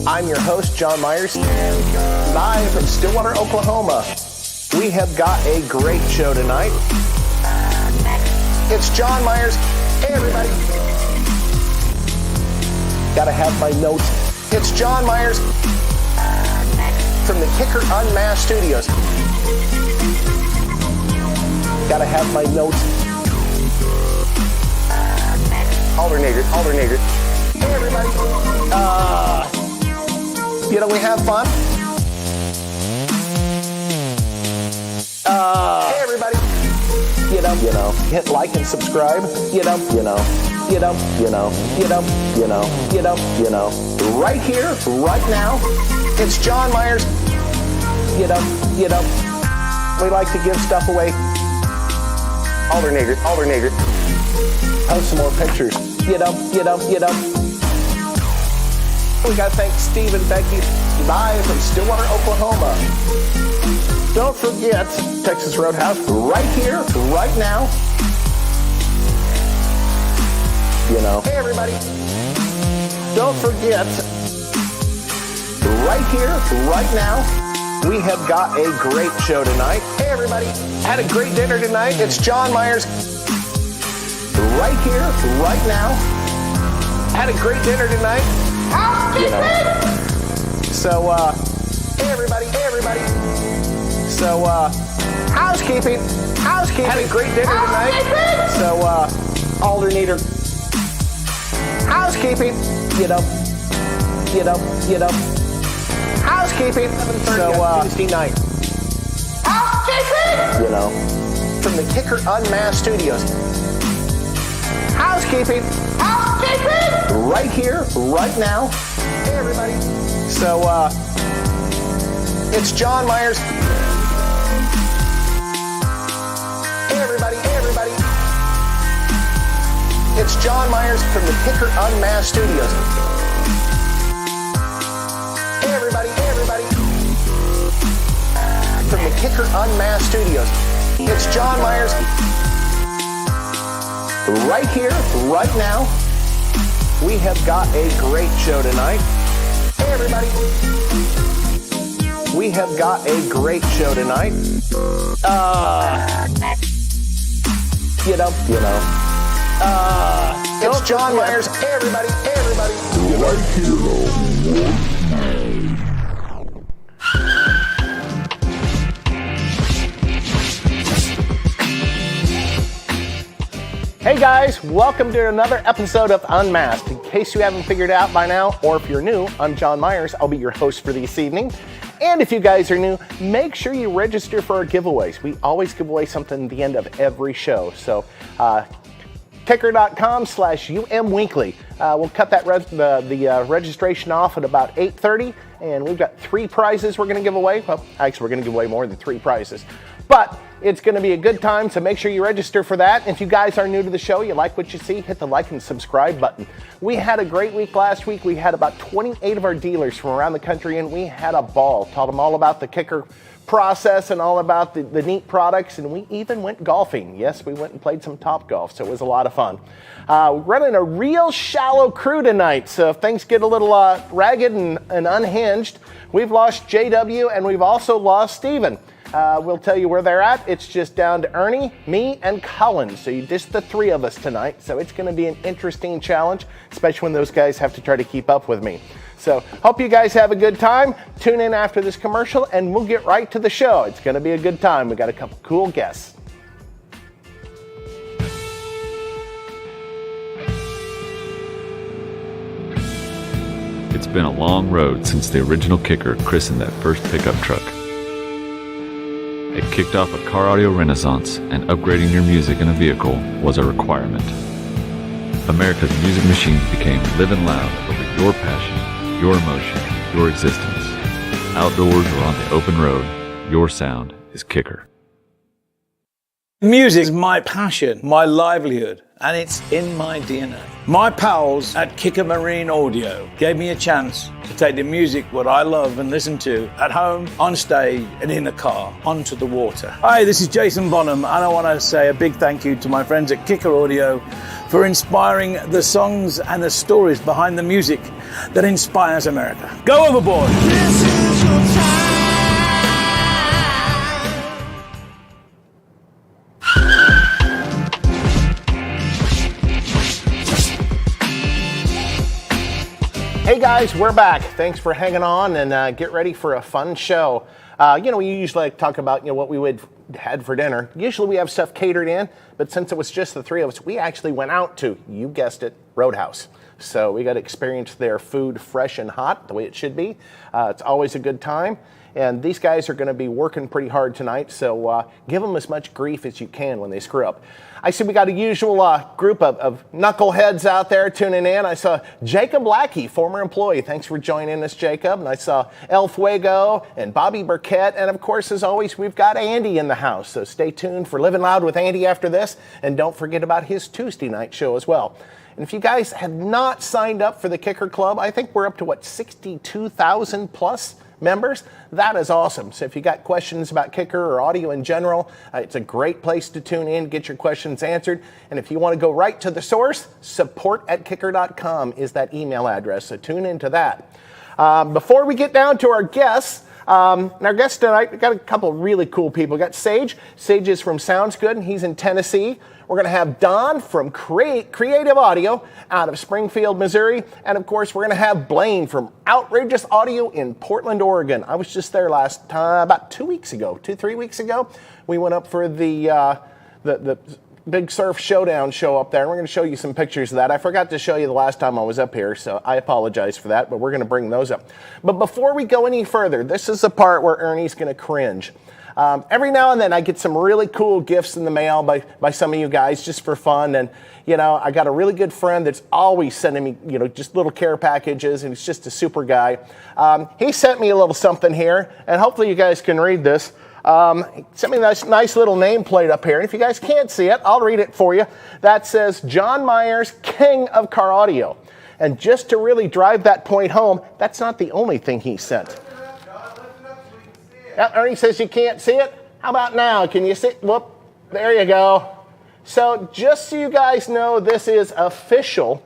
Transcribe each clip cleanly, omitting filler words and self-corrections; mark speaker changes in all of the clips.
Speaker 1: I'm your host, John Myers, live from Stillwater, Oklahoma. We have got a great show tonight. It's John Myers. Hey, everybody. Gotta have my notes. It's John Myers from the KICKER UnMasked studios. Gotta have my notes. Alternator. Hey, everybody. We have fun. Hey, everybody. Hit like and subscribe. Right here, right now. It's John Myers. We like to give stuff away. Alternator. Post some more pictures. We got to thank Steve and Becky live from Stillwater, Oklahoma. Don't forget Texas Roadhouse right here, right now. Hey, everybody. Don't forget right here, right now. We have got a great show tonight. Hey, everybody. Had a great dinner tonight. It's John Myers. Right here, right now. Had a great dinner tonight. So, hey, everybody. So, housekeeping. Had a great dinner tonight. So, alternator. Housekeeping. Housekeeping. So, Tuesday night. Housekeeping. From the KICKER UnMasked studios. Housekeeping. Right here, right now. Hey, everybody. So, it's John Myers. Hey, everybody. It's John Myers from the KICKER UnMasked studios. Hey, everybody. From the KICKER UnMasked studios. It's John Myers. Right here, right now. We have got a great show tonight. Hey, everybody. We have got a great show tonight. It's John Myers. Hey, everybody.
Speaker 2: Right here.
Speaker 1: Hey guys, welcome to another episode of Unmasked. In case you haven't figured it out by now, or if you're new, I'm John Myers. I'll be your host for this evening. And if you guys are new, make sure you register for our giveaways. We always give away something at the end of every show. So, kicker.com/umweekly. We'll cut that registration off at about 8:30, and we've got 3 prizes we're going to give away. Well, actually, we're going to give away more than 3 prizes. But it's going to be a good time, so make sure you register for that. If you guys are new to the show, you like what you see, hit the like and subscribe button. We had a great week last week. We had about 28 of our dealers from around the country, and we had a ball. Taught them all about the KICKER process and all about the neat products, and we even went golfing. Yes, we went and played some top golf, so it was a lot of fun. We're running a real shallow crew tonight, so if things get a little ragged and unhinged, we've lost JW and we've also lost Steven. We'll tell you where they're at. It's just down to Ernie, me, and Colin. So just the 3 of us tonight. So it's going to be an interesting challenge, especially when those guys have to try to keep up with me. So hope you guys have a good time. Tune in after this commercial and we'll get right to the show. It's going to be a good time. We got a couple cool guests.
Speaker 3: It's been a long road since the original KICKER christened that first pickup truck. It kicked off a car audio renaissance, and upgrading your music in a vehicle was a requirement. America's music machines became living loud over your passion, your emotion, your existence. Outdoors or on the open road, your sound is KICKER.
Speaker 4: Music is my passion, my livelihood, and it's in my DNA. My pals at KICKER Marine Audio gave me a chance to take the music, what I love and listen to, at home, on stage, and in the car, onto the water. Hi, this is Jason Bonham, and I want to say a big thank you to my friends at KICKER Audio for inspiring the songs and the stories behind the music that inspires America. Go overboard! This is your time.
Speaker 1: Hey guys, we're back. Thanks for hanging on, and get ready for a fun show. We usually talk about what we would had for dinner. Usually we have stuff catered in, but since it was just the three of us, we actually went out to, you guessed it, Roadhouse. So we got to experience their food fresh and hot, the way it should be. It's always a good time. And these guys are going to be working pretty hard tonight, so give them as much grief as you can when they screw up. I see we got a usual group of knuckleheads out there tuning in. I saw Jacob Lackey, former employee. Thanks for joining us, Jacob. And I saw El Fuego and Bobby Burkett. And of course, as always, we've got Andy in the house. So stay tuned for Living Loud with Andy after this. And don't forget about his Tuesday night show as well. And if you guys have not signed up for the Kicker Club, I think we're up to, 62,000 plus members? That is awesome. So if you got questions about Kicker or audio in general, it's a great place to tune in, get your questions answered. And if you want to go right to the source, support@kicker.com is that email address. So tune into that. Before we get down to our guests, our guests tonight, we've got a couple of really cool people. We've got Sage. Sage is from Sounds Good, and he's in Tennessee. We're going to have Don from Creative Audio out of Springfield, Missouri. And, of course, we're going to have Blaine from Outrageous Audio in Portland, Oregon. I was just there last time, about 3 weeks ago. We went up for the Big Surf Showdown show up there. And we're going to show you some pictures of that. I forgot to show you the last time I was up here, so I apologize for that, but we're going to bring those up. But before we go any further, this is the part where Ernie's going to cringe. Every now and then I get some really cool gifts in the mail by some of you guys just for fun. And, I got a really good friend that's always sending me, just little care packages, and he's just a super guy. He sent me a little something here, and hopefully you guys can read this. He sent me this nice little nameplate up here. And if you guys can't see it, I'll read it for you. That says, John Myers, King of Car Audio. And just to really drive that point home, that's not the only thing he sent. Yep, Ernie says you can't see it. How about now? Can you see? Whoop, there you go. So just so you guys know, this is official.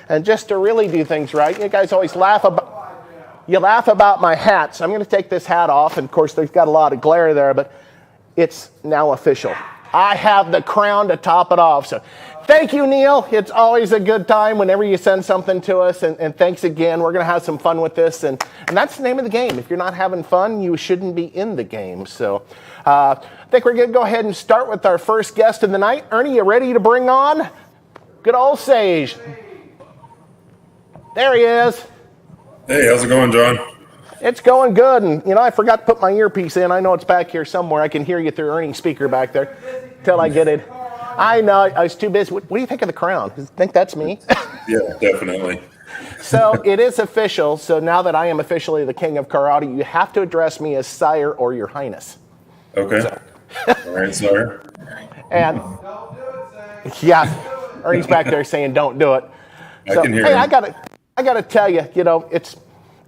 Speaker 1: And just to really do things right, you guys always laugh about my hat. So I'm going to take this hat off. And of course, there's got a lot of glare there, but it's now official. I have the crown to top it off. So thank you, Neil. It's always a good time whenever you send something to us. And thanks again. We're going to have some fun with this. And that's the name of the game. If you're not having fun, you shouldn't be in the game. So I think we're going to go ahead and start with our first guest of the night. Ernie, you ready to bring on good old Sage? There he is.
Speaker 5: Hey, how's it going, John?
Speaker 1: It's going good, and I forgot to put my earpiece in. I know it's back here somewhere. I can hear you through Ernie's speaker back there till I get it. I know, I was too busy. What do you think of the crown? You think that's me?
Speaker 5: Yeah, definitely.
Speaker 1: So it is official. So now that I am officially the King of Car Audio, you have to address me as Sire or Your Highness.
Speaker 5: Okay. All right, Sire.
Speaker 1: And yeah, Ernie's back there saying don't do it.
Speaker 5: I can hear him.
Speaker 1: I gotta tell you,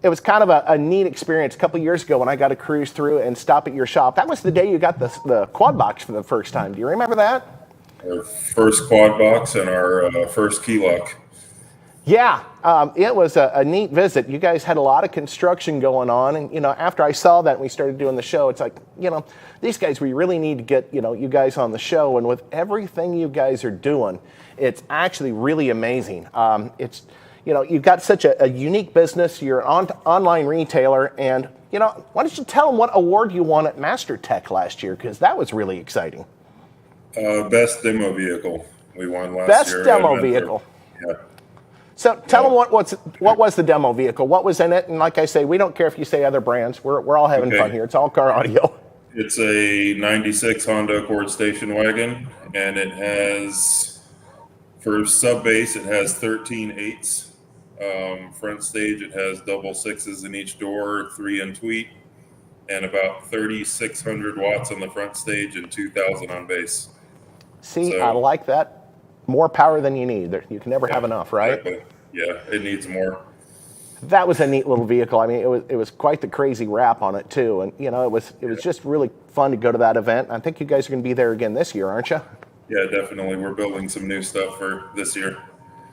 Speaker 1: it was kind of a neat experience a couple years ago when I got to cruise through and stop at your shop. That was the day you got the quad box for the first time. Do you remember that?
Speaker 5: Our first quad box and our first key lock.
Speaker 1: Yeah, it was a neat visit. You guys had a lot of construction going on. And, after I saw that and we started doing the show, it's like, these guys, we really need to get, you guys on the show. And with everything you guys are doing, it's actually really amazing. You've got such a unique business. You're an online retailer. And, why don't you tell them what award you won at Master Tech last year? Because that was really exciting.
Speaker 5: Best demo vehicle we won last year.
Speaker 1: Best demo vehicle.
Speaker 5: Yeah.
Speaker 1: So tell them what was the demo vehicle? What was in it? And like I say, we don't care if you say other brands. We're all having fun here. It's all car audio.
Speaker 5: It's a 96 Honda Accord station wagon. And it has, for sub bass, it has 13 8s. Front stage, it has double 6s in each door, 3 in tweet, and about 3,600 watts on the front stage and 2,000 on bass.
Speaker 1: See,
Speaker 5: So-
Speaker 1: I like that. More power than you need. You can never have enough, right?
Speaker 5: Exactly. Yeah, it needs more.
Speaker 1: That was a neat little vehicle. I mean, it was quite the crazy wrap on it too, and you know, it was just really fun to go to that event. I think you guys are going to be there again this year, aren't you?
Speaker 5: Yeah, definitely. We're building some new stuff for this year.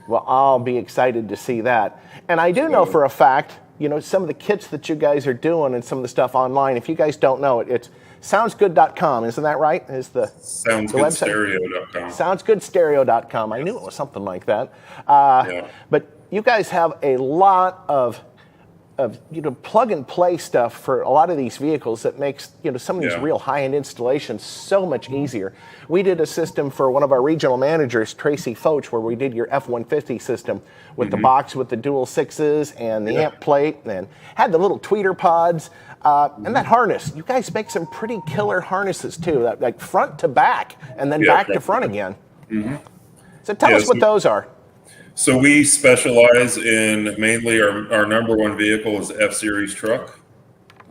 Speaker 1: Well, I'll be excited to see that. And I do know for a fact, you know, some of the kits that you guys are doing and some of the stuff online. If you guys don't know it, it's soundsgood.com. Isn't that right? Is the website?
Speaker 5: SoundsGoodStereo.com.
Speaker 1: Soundsgoodstereo.com. I knew it was something like that.
Speaker 5: Yeah.
Speaker 1: But you guys have a lot of you know, plug and play stuff for a lot of these vehicles that makes, you know, some of these
Speaker 5: Yeah.
Speaker 1: real high-end installations so much easier. We did a system for one of our regional managers, Tracy Foch, where we did your F-150 system with the box with the dual sixes and the amp plate, and had the little tweeter pods and that harness. You guys make some pretty killer harnesses too, that, like front to back and then back to front again. So tell us what those are.
Speaker 5: So we specialize in mainly our number one vehicle is F-Series truck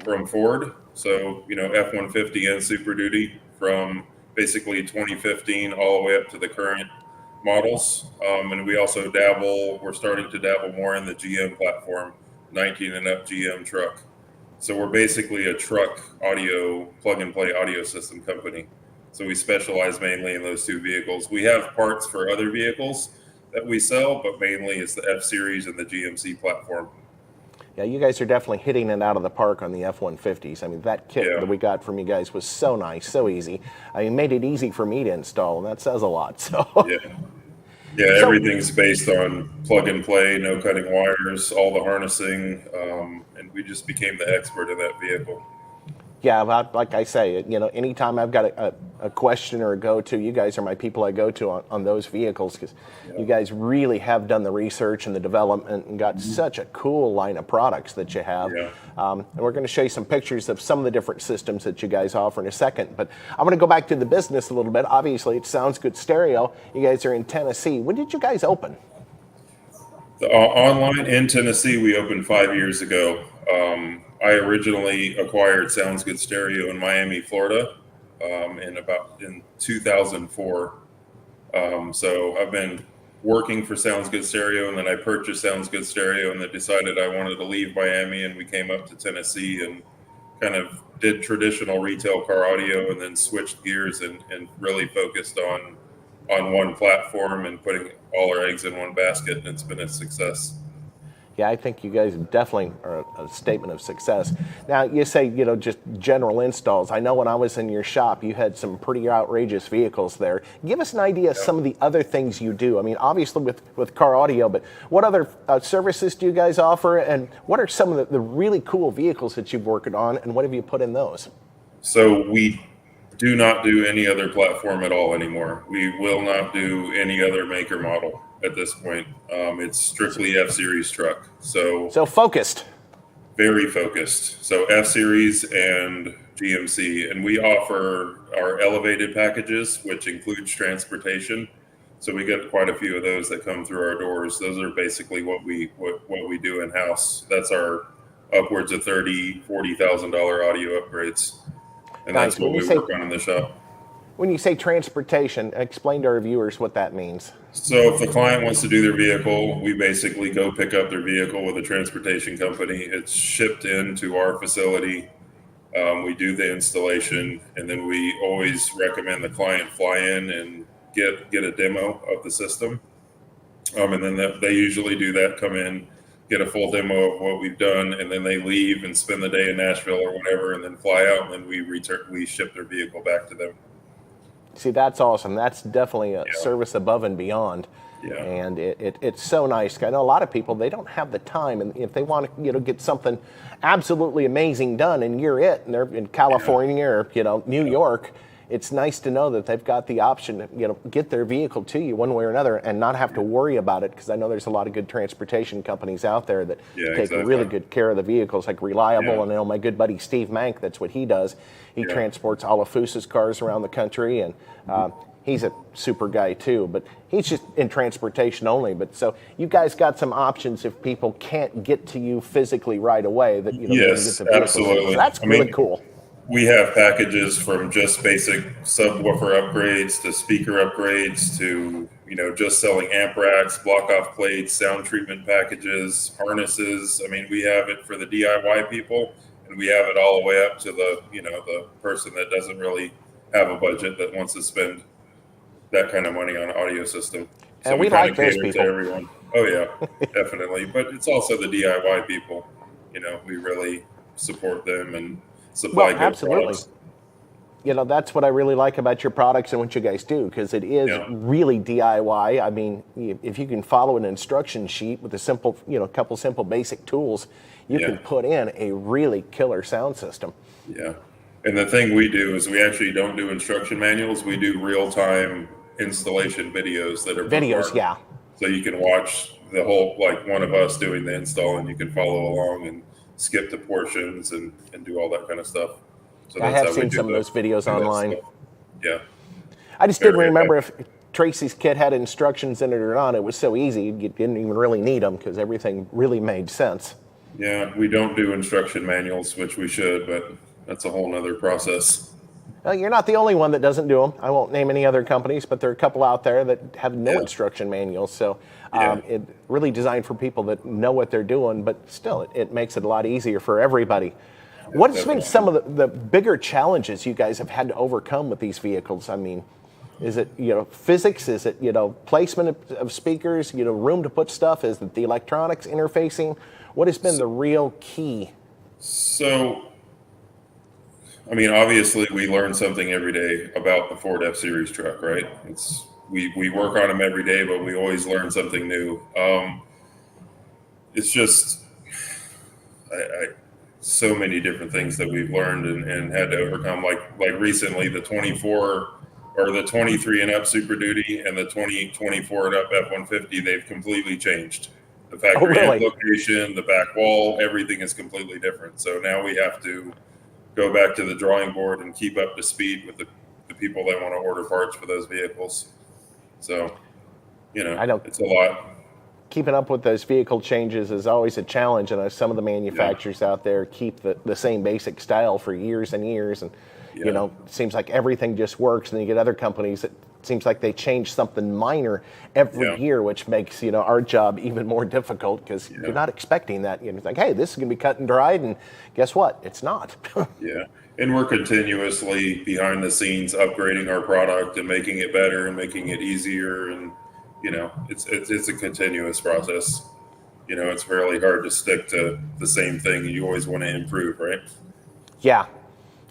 Speaker 5: from Ford. So, you know, F-150 and Super Duty from basically 2015 all the way up to the current models. And we also we're starting to dabble more in the GM platform, 19 and up GM truck. So we're basically a truck audio, plug and play audio system company. So we specialize mainly in those two vehicles. We have parts for other vehicles that we sell, but mainly it's the F-Series and the GMC platform.
Speaker 1: Yeah, you guys are definitely hitting it out of the park on the F-150s. I mean, that kit that we got from you guys was so nice, so easy. I mean, made it easy for me to install, and that says a lot. So
Speaker 5: Yeah, everything's based on plug and play, no cutting wires, all the harnessing, and we just became the expert in that vehicle.
Speaker 1: Yeah, like I say, you know, anytime I've got a question or a go-to, you guys are my people I go to on those vehicles, because you guys really have done the research and the development and got such a cool line of products that you have.
Speaker 5: Yeah.
Speaker 1: And we're going to show you some pictures of some of the different systems that you guys offer in a second. But I'm going to go back to the business a little bit. Obviously, it sounds good stereo. You guys are in Tennessee. When did you guys open?
Speaker 5: Online in Tennessee, we opened 5 years ago. I originally acquired Sounds Good Stereo in Miami, Florida, in 2004. So I've been working for Sounds Good Stereo, and then I purchased Sounds Good Stereo, and then decided I wanted to leave Miami, and we came up to Tennessee and kind of did traditional retail car audio, and then switched gears and really focused on one platform and putting all our eggs in one basket, and it's been a success.
Speaker 1: Yeah, I think you guys definitely are a statement of success. Now, you say, you know, just general installs. I know when I was in your shop, you had some pretty outrageous vehicles there. Give us an idea of some of the other things you do. I mean, obviously with car audio, but what other services do you guys offer? And what are some of the really cool vehicles that you've worked on, and what have you put in those?
Speaker 5: So we do not do any other platform at all anymore. We will not do any other maker model at this point. It's strictly F-Series truck. So
Speaker 1: focused.
Speaker 5: Very focused. So F-Series and GMC. And we offer our elevated packages, which includes transportation. So we get quite a few of those that come through our doors. Those are basically what we do in-house. That's our upwards of $30,000-$40,000 audio upgrades. And that's what we work on in the shop.
Speaker 1: When you say transportation, explain to our viewers what that means.
Speaker 5: So if the client wants to do their vehicle, we basically go pick up their vehicle with a transportation company. It's shipped into our facility. We do the installation, and then we always recommend the client fly in and get a demo of the system. And then they usually do that, come in, get a full demo of what we've done, and then they leave and spend the day in Nashville or whatever, and then fly out, and then we ship their vehicle back to them.
Speaker 1: See, that's awesome. That's definitely a service above and beyond.
Speaker 5: Yeah.
Speaker 1: And it's so nice. I know a lot of people, they don't have the time, and if they want to, you know, get something absolutely amazing done, and you're it, and they're in California or, you know, New York, it's nice to know that they've got the option to, you know, get their vehicle to you one way or another and not have to worry about it, because I know there's a lot of good transportation companies out there that take really good care of the vehicles, like Reliable, and I know my good buddy Steve Mank, that's what he does. He transports all of Fusa's cars around the country, and he's a super guy too, but he's just in transportation only. But so you guys got some options if people can't get to you physically right away, that, you know,
Speaker 5: yes,
Speaker 1: they can get the vehicle.
Speaker 5: absolutely.
Speaker 1: So that's really cool.
Speaker 5: We have packages from just basic subwoofer upgrades to speaker upgrades to, just selling amp racks, block off plates, sound treatment packages, harnesses. I mean, we have it for the DIY people, and we have it all the way up to the, the person that doesn't really have a budget that wants to spend that kind of money on an audio system. So
Speaker 1: and we like those people.
Speaker 5: To everyone. Oh yeah, definitely. But it's also the DIY people. We really support them and supply good
Speaker 1: absolutely.
Speaker 5: products.
Speaker 1: That's what I really like about your products and what you guys do, because it is really DIY. I mean, if you can follow an instruction sheet with a simple, couple simple basic tools, you can put in a really killer sound system.
Speaker 5: Yeah. And the thing we do is we actually don't do instruction manuals. We do real-time installation videos that are
Speaker 1: videos,
Speaker 5: so you can watch the whole, like one of us doing the install, and you can follow along and skip the portions and do all that kind of stuff. So
Speaker 1: I have seen some of those videos online.
Speaker 5: Yeah.
Speaker 1: I just didn't remember if Tracy's kit had instructions in it or not. It was so easy, you didn't even really need them because everything really made sense.
Speaker 5: Yeah, we don't do instruction manuals, which we should, but that's a whole nother process.
Speaker 1: Well, you're not the only one that doesn't do them. I won't name any other companies, but there are a couple out there that have no instruction manuals. So it really designed for people that know what they're doing, but still, it makes it a lot easier for everybody. What has been some of the bigger challenges you guys have had to overcome with these vehicles? I mean, is it, physics? Is it, placement of speakers, room to put stuff? Is it the electronics interfacing? What has been the real key?
Speaker 5: So, I mean, obviously we learn something every day about the Ford F-Series truck, right? We work on them every day, but we always learn something new. It's just, so many different things that we've learned and had to overcome. Like recently, the 24 or the 23 and up Super Duty and the 24 and up F-150, they've completely changed. The factory amp location, the back wall, everything is completely different. So now we have to go back to the drawing board and keep up to speed with the people that want to order parts for those vehicles. So, it's a lot.
Speaker 1: Keeping up with those vehicle changes is always a challenge, and some of the manufacturers out there keep the same basic style for years and years, and it seems like everything just works. And then you get other companies that seems like they change something minor every year, which makes our job even more difficult because you're not expecting that. It's like, hey, this is going to be cut and dried, and guess what? It's not.
Speaker 5: And we're continuously behind the scenes upgrading our product and making it better and making it easier and. It's a continuous process. It's really hard to stick to the same thing. You always want to improve, right?
Speaker 1: Yeah.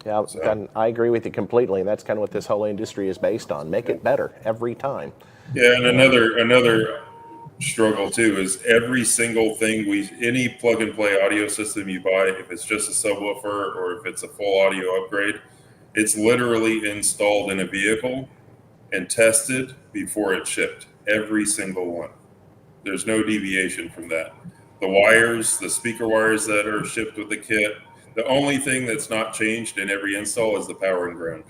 Speaker 1: So. I agree with you completely. That's kind of what this whole industry is based on. Make it better every time.
Speaker 5: Yeah, and another struggle too is every single thing any plug and play audio system you buy, if it's just a subwoofer or if it's a full audio upgrade, it's literally installed in a vehicle and tested before it's shipped. Every single one. There's no deviation from that. The wires, the speaker wires that are shipped with the kit, the only thing that's not changed in every install is the power and ground.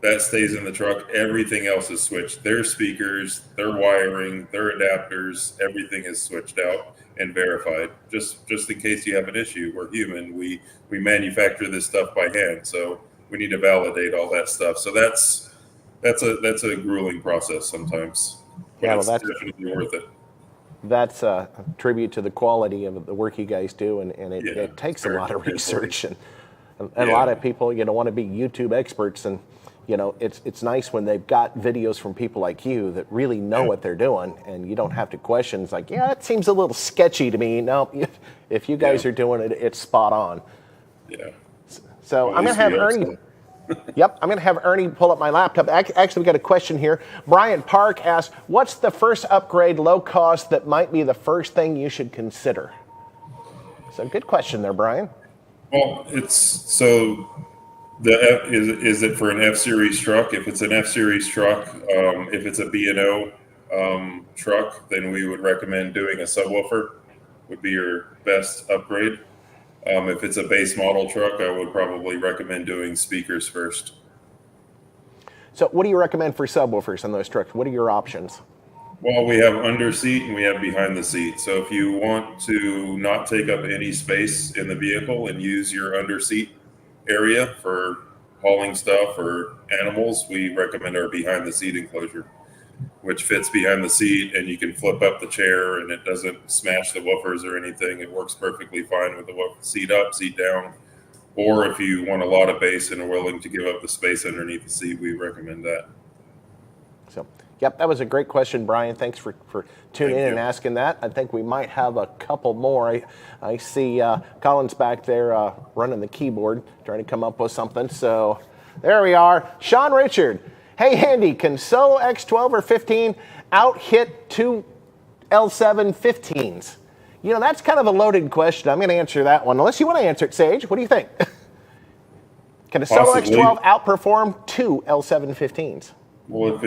Speaker 5: That stays in the truck. Everything else is switched. Their speakers, their wiring, their adapters, everything is switched out and verified. Just in case you have an issue. We're human. We manufacture this stuff by hand, so we need to validate all that stuff. So that's a grueling process sometimes. But it's definitely worth it.
Speaker 1: That's a tribute to the quality of the work you guys do, and it takes a lot of research, and a lot of people want to be YouTube experts, and it's nice when they've got videos from people like you that really know what they're doing, and you don't have to question. It's like, it seems a little sketchy to me. No, if you guys are doing it, it's spot on.
Speaker 5: Yeah.
Speaker 1: So I'm gonna have Ernie. Yep, I'm going to have Ernie pull up my laptop. Actually, we got a question here. Brian Park asks, what's the first upgrade low cost that might be the first thing you should consider? So good question there, Brian.
Speaker 5: Well, is it for an F-Series truck? If it's an F-Series truck, if it's a B&O truck, then we would recommend doing a subwoofer would be your best upgrade. If it's a base model truck, I would probably recommend doing speakers first.
Speaker 1: So what do you recommend for subwoofers on those trucks? What are your options?
Speaker 5: Well, we have under seat and we have behind the seat. So if you want to not take up any space in the vehicle and use your under seat area for hauling stuff or animals, we recommend our behind the seat enclosure, which fits behind the seat, and you can flip up the chair and it doesn't smash the woofers or anything. It works perfectly fine with the seat up, seat down. Or if you want a lot of bass and are willing to give up the space underneath the seat, we recommend that.
Speaker 1: So, yep, that was a great question, Brian. Thanks for tuning in and asking that. I think we might have a couple more. I see Colin's back there running the keyboard, trying to come up with something. So there we are. Sean Richard. Hey, Andy, can Solo X12 or 15 out-hit two L7 15s? You know, that's kind of a loaded question. I'm going to answer that one. Unless you want to answer it, Sage. What do you think? Can a Solo X12 outperform two L7 15s?
Speaker 5: Well,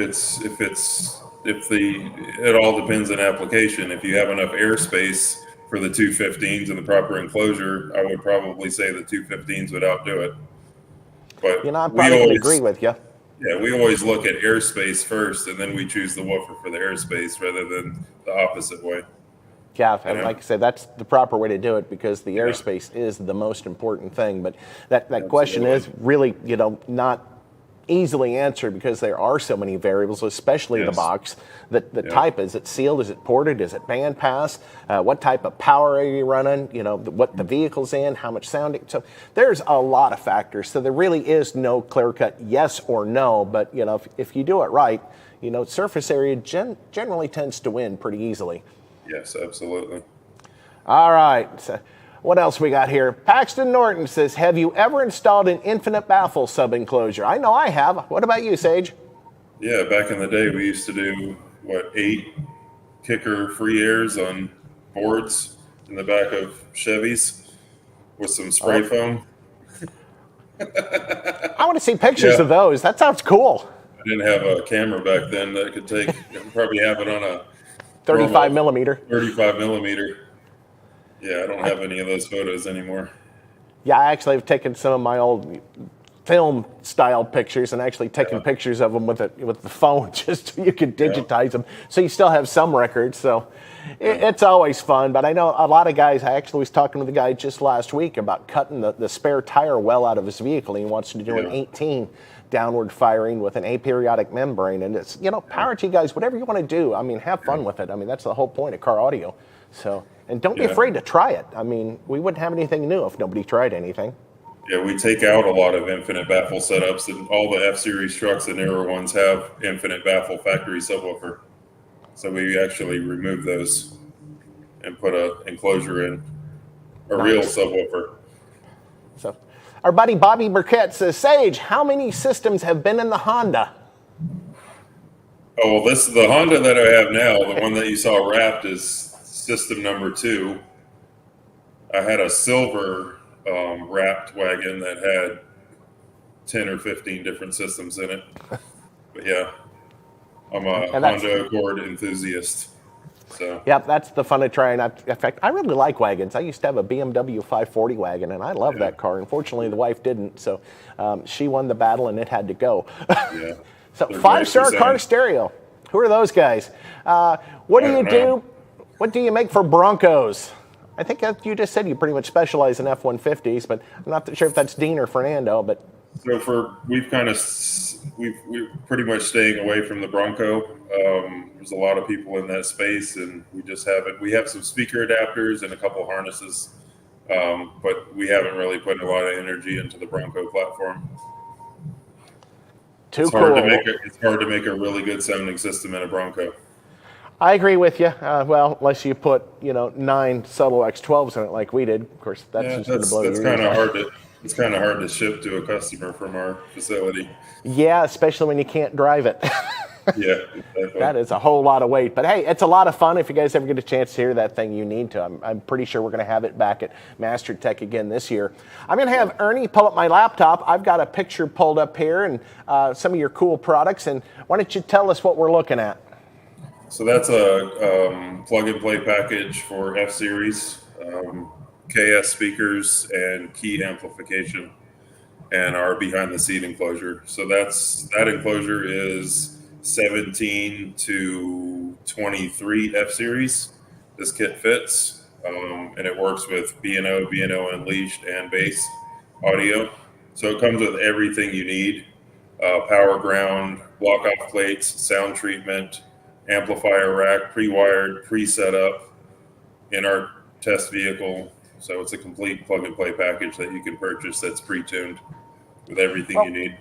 Speaker 5: it all depends on application. If you have enough airspace for the 215s and the proper enclosure, I would probably say the 215s would outdo it. But
Speaker 1: you know, I probably can agree with you.
Speaker 5: Yeah, we always look at airspace first, and then we choose the woofer for the airspace rather than the opposite way.
Speaker 1: Yeah, and like I said, that's the proper way to do it because the airspace is the most important thing. But that question is really, you know, not easily answered because there are so many variables, especially the box. The type, is it sealed, is it ported, is it bandpass, what type of power are you running, you know, what the vehicle's in, how much sound. So there's a lot of factors. So there really is no clear-cut yes or no, but, you know, if you do it right, you know, surface area generally tends to win pretty easily.
Speaker 5: Yes, absolutely.
Speaker 1: All right. So what else we got here? Paxton Norton says, have you ever installed an infinite baffle sub-enclosure? I know I have. What about you, Sage?
Speaker 5: Yeah, back in the day, we used to do, 8 KICKER free airs on boards in the back of Chevys with some spray foam.
Speaker 1: I want to see pictures of those. That sounds cool.
Speaker 5: I didn't have a camera back then that could take, probably have it on a
Speaker 1: 35 millimeter.
Speaker 5: 35 millimeter. Yeah, I don't have any of those photos anymore.
Speaker 1: Yeah, I actually have taken some of my old film style pictures and actually taken pictures of them with the phone just so you can digitize them. So you still have some records. So it's always fun. But I know a lot of guys, I actually was talking with a guy just last week about cutting the spare tire well out of his vehicle. He wants to do an 18 downward firing with an aperiodic membrane. And it's, you know, power to you guys, whatever you want to do. I mean, have fun with it. I mean, that's the whole point of car audio. So, and don't be afraid to try it. I mean, we wouldn't have anything new if nobody tried anything.
Speaker 5: Yeah, we take out a lot of infinite baffle setups, and all the F-Series trucks, the newer ones, have infinite baffle factory subwoofer. So we actually remove those and put an enclosure in, a real subwoofer.
Speaker 1: So, our buddy Bobby Burkett says, Sage, how many systems have been in the Honda?
Speaker 5: Oh, well, this is the Honda that I have now. The one that you saw wrapped is system number 2. I had a silver wrapped wagon that had 10 or 15 different systems in it. But yeah, I'm a Honda Accord enthusiast. So
Speaker 1: yep, that's the fun of trying. In fact, I really like wagons. I used to have a BMW 540 wagon, and I love that car. Unfortunately, the wife didn't, so she won the battle, and it had to go.
Speaker 5: Yeah.
Speaker 1: So 5-star car stereo. Who are those guys? What do you do? What do you make for Broncos? I think you just said you pretty much specialize in F-150s, but I'm not sure if that's Dean or Fernando. But
Speaker 5: so we're pretty much staying away from the Bronco. There's a lot of people in that space, and we just haven't. We have some speaker adapters and a couple harnesses, but we haven't really put a lot of energy into the Bronco platform. It's hard to make a really good sounding system in a Bronco.
Speaker 1: I agree with you. Well, unless you put 9 Solo X12s in it like we did. Of course, that's just going to blow your ears out.
Speaker 5: It's kind of hard to ship to a customer from our facility.
Speaker 1: Yeah, especially when you can't drive it.
Speaker 5: Yeah, exactly.
Speaker 1: That is a whole lot of weight. But hey, it's a lot of fun. If you guys ever get a chance to hear that thing, you need to. I'm pretty sure we're going to have it back at Master Tech again this year. I'm going to have Ernie pull up my laptop. I've got a picture pulled up here and some of your cool products. And why don't you tell us what we're looking at?
Speaker 5: So that's a plug-and-play package for F-Series, KS speakers, and key amplification, and our behind-the-seat enclosure. So that enclosure is 17 to 23 F-Series. This kit fits, and it works with B&O Unleashed, and bass audio. So it comes with everything you need: power ground, block off plates, sound treatment, amplifier rack, pre-wired, pre-set up in our test vehicle. So it's a complete plug and play package that you can purchase that's pre-tuned with everything you need.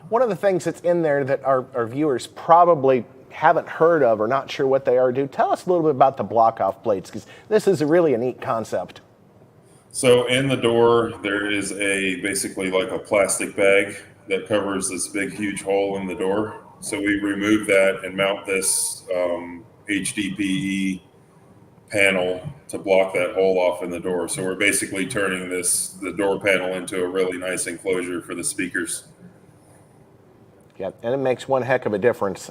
Speaker 1: One of the things that's in there that our viewers probably haven't heard of or not sure what they are, tell us a little bit about the block off plates, because this is really a neat concept.
Speaker 5: So in the door, there is basically like a plastic bag that covers this big, huge hole in the door. So we remove that and mount this HDPE panel to block that hole off in the door. So we're basically turning the door panel into a really nice enclosure for the speakers.
Speaker 1: Yeah, and it makes one heck of a difference.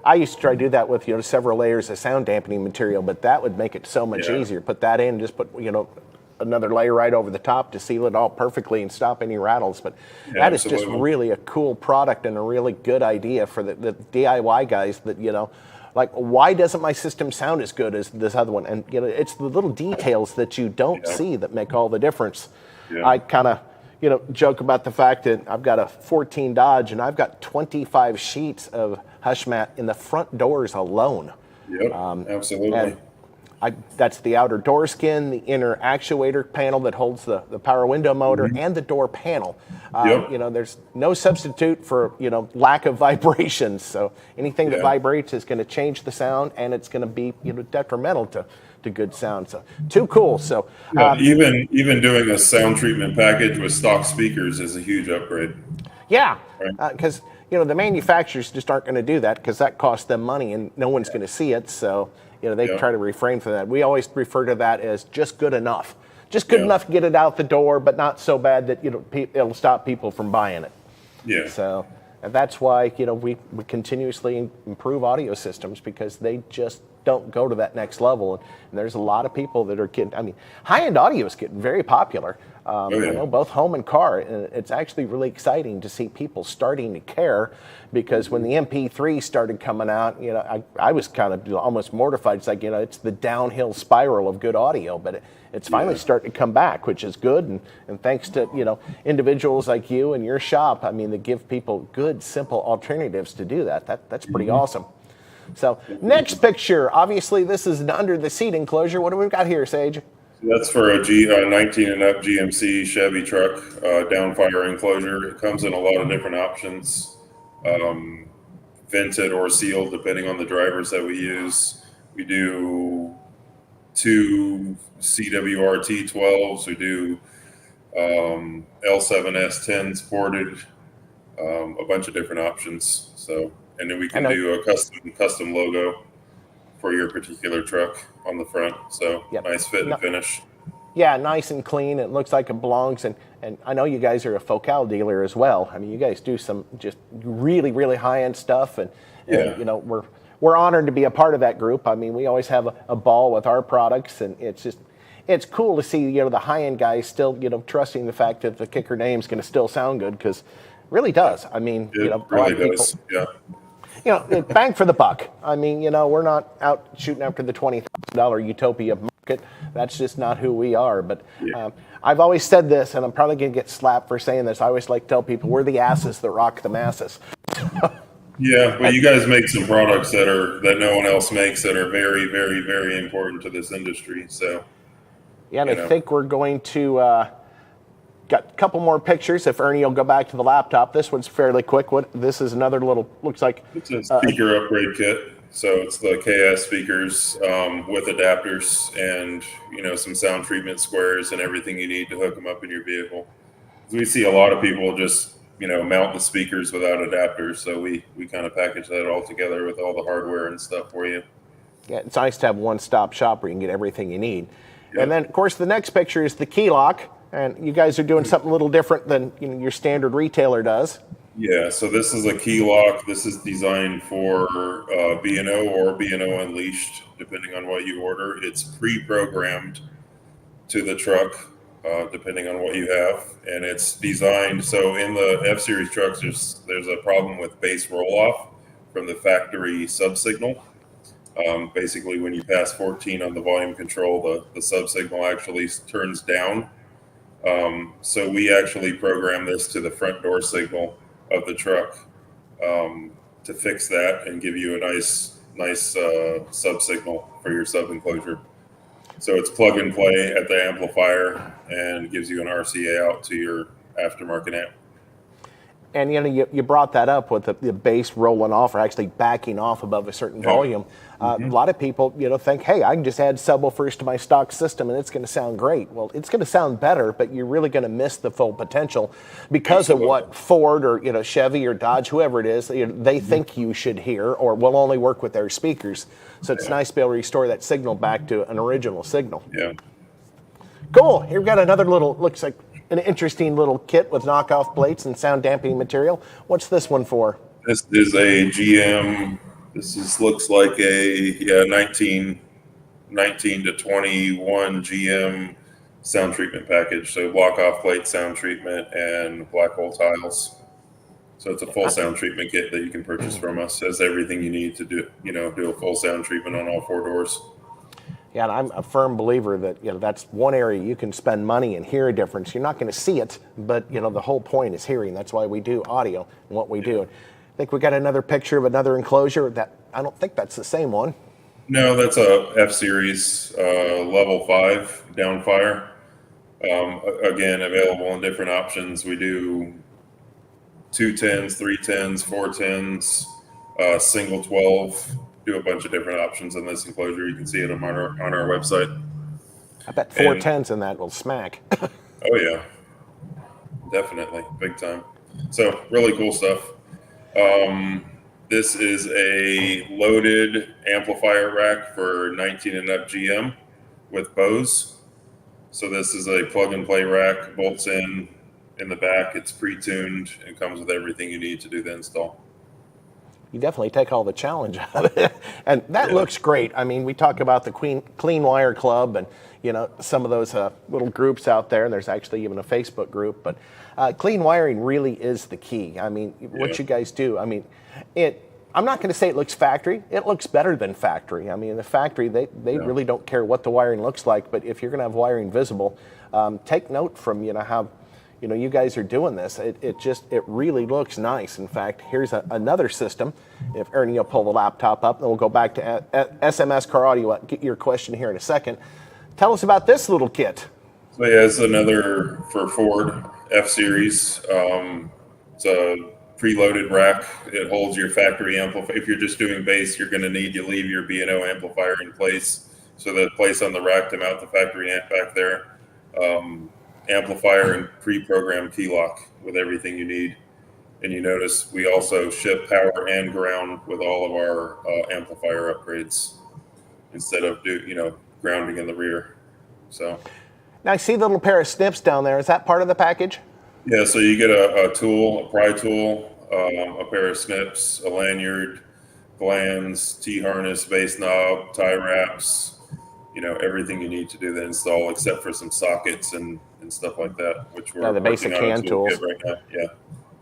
Speaker 1: I used to try to do that with several layers of sound dampening material, but that would make it so much easier. Put that in, just put another layer right over the top to seal it all perfectly and stop any rattles. But that is just really a cool product and a really good idea for the DIY guys that like, why doesn't my system sound as good as this other one? And it's the little details that you don't see that make all the difference. I kind of joke about the fact that I've got a 14 Dodge and I've got 25 sheets of hush mat in the front doors alone.
Speaker 5: Yep, absolutely.
Speaker 1: And that's the outer door skin, the inner actuator panel that holds the power window motor, and the door panel. There's no substitute for lack of vibrations. So anything that vibrates is going to change the sound, and it's going to be detrimental to good sound. So too cool. So
Speaker 5: even doing a sound treatment package with stock speakers is a huge upgrade.
Speaker 1: Yeah, because the manufacturers just aren't going to do that because that costs them money and no one's going to see it. So they try to refrain from that. We always refer to that as just good enough. Just good enough to get it out the door, but not so bad that it'll stop people from buying it. Yeah. So and that's why we continuously improve audio systems, because they just don't go to that next level. And there's a lot of people that are getting, high-end audio is getting very popular, both home and car. And it's actually really exciting to see people starting to care, because when the MP3 started coming out, I was kind of almost mortified. It's like, it's the downhill spiral of good audio, but it's finally starting to come back, which is good. And thanks to, individuals like you and your shop, that give people good, simple alternatives to do that. That's pretty awesome. So next picture, obviously this is an under the seat enclosure. What do we got here, Sage?
Speaker 5: That's for a 19 and up GMC Chevy truck, downfire enclosure. It comes in a lot of different options, vented or sealed, depending on the drivers that we use. We do 2 CWRT12s. We do L7S10s ported, a bunch of different options. So. And then we can do a custom logo for your particular truck on the front. So nice fit and finish. Yeah, nice and clean. It looks like it belongs. And I know you guys are a Focal dealer as well. You guys do some just really, really high-end stuff. And we're honored to be a part of that group. We always have a ball with our products. And it's cool to see, the high-end guys still, trusting the fact that the Kicker name is going to still sound good, because it really does. It really does. Bang for the buck. We're not out shooting after the $20,000 utopia market. That's just not who we are. But I've always said this, and I'm probably going to get slapped for saying this. I always like to tell people we're the asses that rock the masses. Yeah, but you guys make some products that no one else makes that are very, very, very important to this industry. So and I think we're going to. Got a couple more pictures. If Ernie will go back to the laptop, this one's fairly quick. This is another little, looks like it's a speaker upgrade kit. So it's the KS speakers with adapters and some sound treatment squares and everything you need to hook them up in your vehicle. We see a lot of people just mount the speakers without adapters, so we kind of package that all together with all the hardware and stuff for you. Yeah, it's nice to have one-stop shop where you can get everything you need. Yep. And then, of course, the next picture is the key lock. And you guys are doing something a little different than your standard retailer does. Yeah, so this is a key lock. This is designed for B&O or B&O Unleashed, depending on what you order. It's pre-programmed to the truck, depending on what you have. And it's designed, so in the F-Series trucks, there's a problem with bass roll-off from the factory sub-signal. Basically, when you pass 14 on the volume control, the sub-signal actually turns down So we actually program this to the front door signal of the truck to fix that and give you a nice sub signal for your sub enclosure. So it's plug and play at the amplifier and gives you an RCA out to your aftermarket amp.
Speaker 1: And you brought that up with the bass rolling off or actually backing off above a certain volume. A lot of people think, hey, I can just add subwoofers to my stock system and it's going to sound great. Well, it's going to sound better, but you're really going to miss the full potential because of what Ford or Chevy or Dodge, whoever it is, they think you should hear or will only work with their speakers. So it's nice to be able to restore that signal back to an original signal.
Speaker 5: Yeah.
Speaker 1: Cool. Here we've got another looks like an interesting little kit with knockoff plates and sound dampening material. What's this one for?
Speaker 5: This is a GM. Looks like a 19 to 21 GM sound treatment package. So block off plate sound treatment and black hole tiles. So it's a full sound treatment kit that you can purchase from us. Has everything you need to do a full sound treatment on all 4 doors.
Speaker 1: Yeah, and I'm a firm believer that that's one area you can spend money and hear a difference. You're not going to see it, but the whole point is hearing. That's why we do audio and what we do. I think we got another picture of another enclosure. That I don't think that's the same one.
Speaker 5: No, that's a F series level 5 downfire. Again, available in different options. We do 210s, 310s, 410s, single 12. Do a bunch of different options on this enclosure. You can see it on our website.
Speaker 1: I bet 410s in that will smack.
Speaker 5: Oh yeah, definitely, big time. So really cool stuff. This is a loaded amplifier rack for 19 and up GM with Bose. So this is a plug and play rack, bolts in the back. It's pre-tuned and comes with everything you need to do the install.
Speaker 1: You definitely take all the challenge out of it. And that looks great. I mean, we talk about the Clean Wire Club and, some of those little groups out there. And there's actually even a Facebook group. But clean wiring really is the key. I mean, what you guys do, I mean, I'm not going to say it looks factory. It looks better than factory. I mean, the factory, they really don't care what the wiring looks like. But if you're going to have wiring visible, take note from, how you guys are doing this. It really looks nice. In fact, here's another system. If Ernie will pull the laptop up, then we'll go back to SMS Car Audio. Get your question here in a second. Tell us about this little kit.
Speaker 5: So yeah, it's another for Ford F Series. It's a preloaded rack. It holds your factory amplifier. If you're just doing bass, you're going to need to leave your B&O amplifier in place. So the place on the rack to mount the factory amp back there. Amplifier and pre-programmed key lock with everything you need. And you notice we also ship power and ground with all of our amplifier upgrades instead of grounding in the rear. So
Speaker 1: now I see the little pair of snips down there. Is that part of the package?
Speaker 5: Yeah, so you get a tool, a pry tool, a pair of snips, a lanyard, glands, T-harness, bass knob, tie wraps, everything you need to do the install except for some sockets and stuff like that, which we're
Speaker 1: the basic hand tools
Speaker 5: right now. Yeah.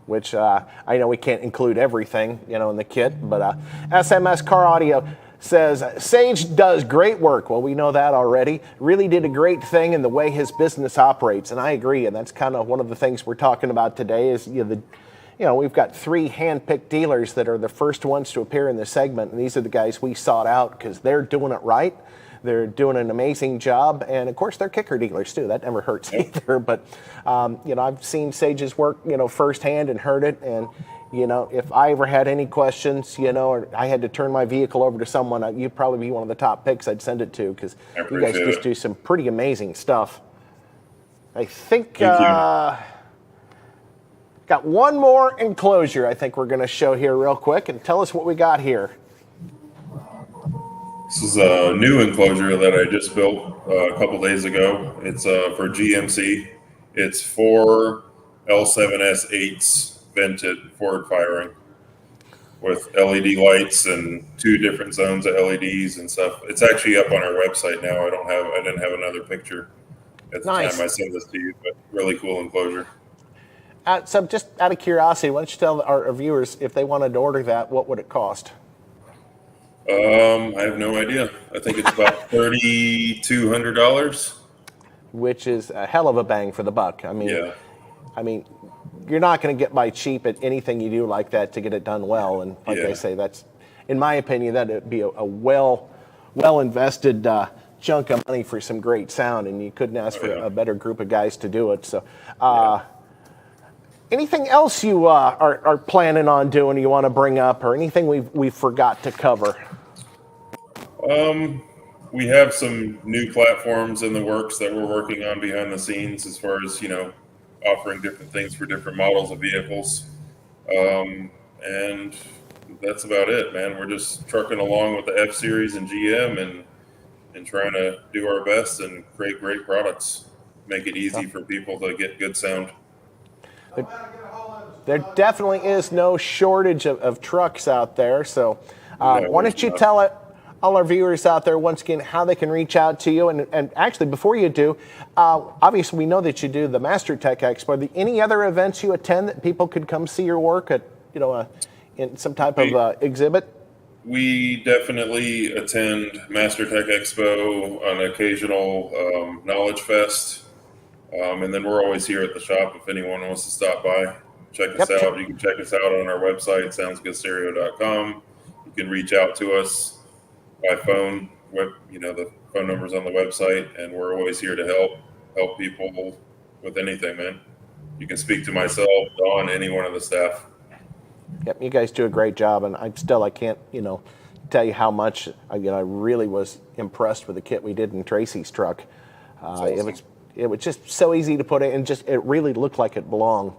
Speaker 1: Which I know we can't include everything, in the kit, but SMS Car Audio says, Sage does great work. Well, we know that already. Really did a great thing in the way his business operates, and I agree, and that's kind of one of the things we're talking about today is, we've got 3 hand-picked dealers that are the first ones to appear in the segment, and these are the guys we sought out because they're doing it right. They're doing an amazing job, and of course they're kicker dealers too. That never hurts either. But I've seen Sage's work, firsthand and heard it. And if I ever had any questions, or I had to turn my vehicle over to someone, you'd probably be one of the top picks I'd send it to because you guys just do some pretty amazing stuff. I think got one more enclosure. I think we're going to show here real quick and tell us what we got here.
Speaker 5: This is a new enclosure that I just built a couple days ago. It's for GMC. It's 4 L7S8s vented forward firing with LED lights and 2 different zones of LEDs and stuff. It's actually up on our website now. I didn't have another picture at the time I sent this to you, but really cool enclosure.
Speaker 1: So just out of curiosity, why don't you tell our viewers if they wanted to order that, what would it cost?
Speaker 5: I have no idea. I think it's about $3,200.
Speaker 1: which is a hell of a bang for the buck. I mean, you're not going to get by cheap at anything you do like that to get it done well. And like I say, that's, in my opinion, that'd be a well invested chunk of money for some great sound, and you couldn't ask for a better group of guys to do it. So, anything else you are planning on doing you want to bring up, or anything we forgot to cover?
Speaker 5: We have some new platforms in the works that we're working on behind the scenes, as far as, you know, offering different things for different models of vehicles. And that's about it, man. We're just trucking along with the F-Series and GM and trying to do our best and create great products, make it easy for people to get good sound.
Speaker 1: There definitely is no shortage of trucks out there. So why don't you tell all our viewers out there once again how they can reach out to you? And actually, before you do, obviously we know that you do the Master Tech Expo. Are there any other events you attend that people could come see your work at, you know, in some type of exhibit?
Speaker 5: We definitely attend Master Tech Expo, an occasional Knowledge Fest. And then we're always here at the shop if anyone wants to stop by. Check us out. You can check us out on our website, soundsgoodstereo.com. You can reach out to us by phone. You know, the phone number's on the website, and we're always here to help people with anything, man. You can speak to myself, Dawn, any one of the staff.
Speaker 1: Yep, you guys do a great job, and I can't, you know, tell you how much I really was impressed with the kit we did in Tracy's truck. Awesome. It was just so easy to put in, and it really looked like it belonged.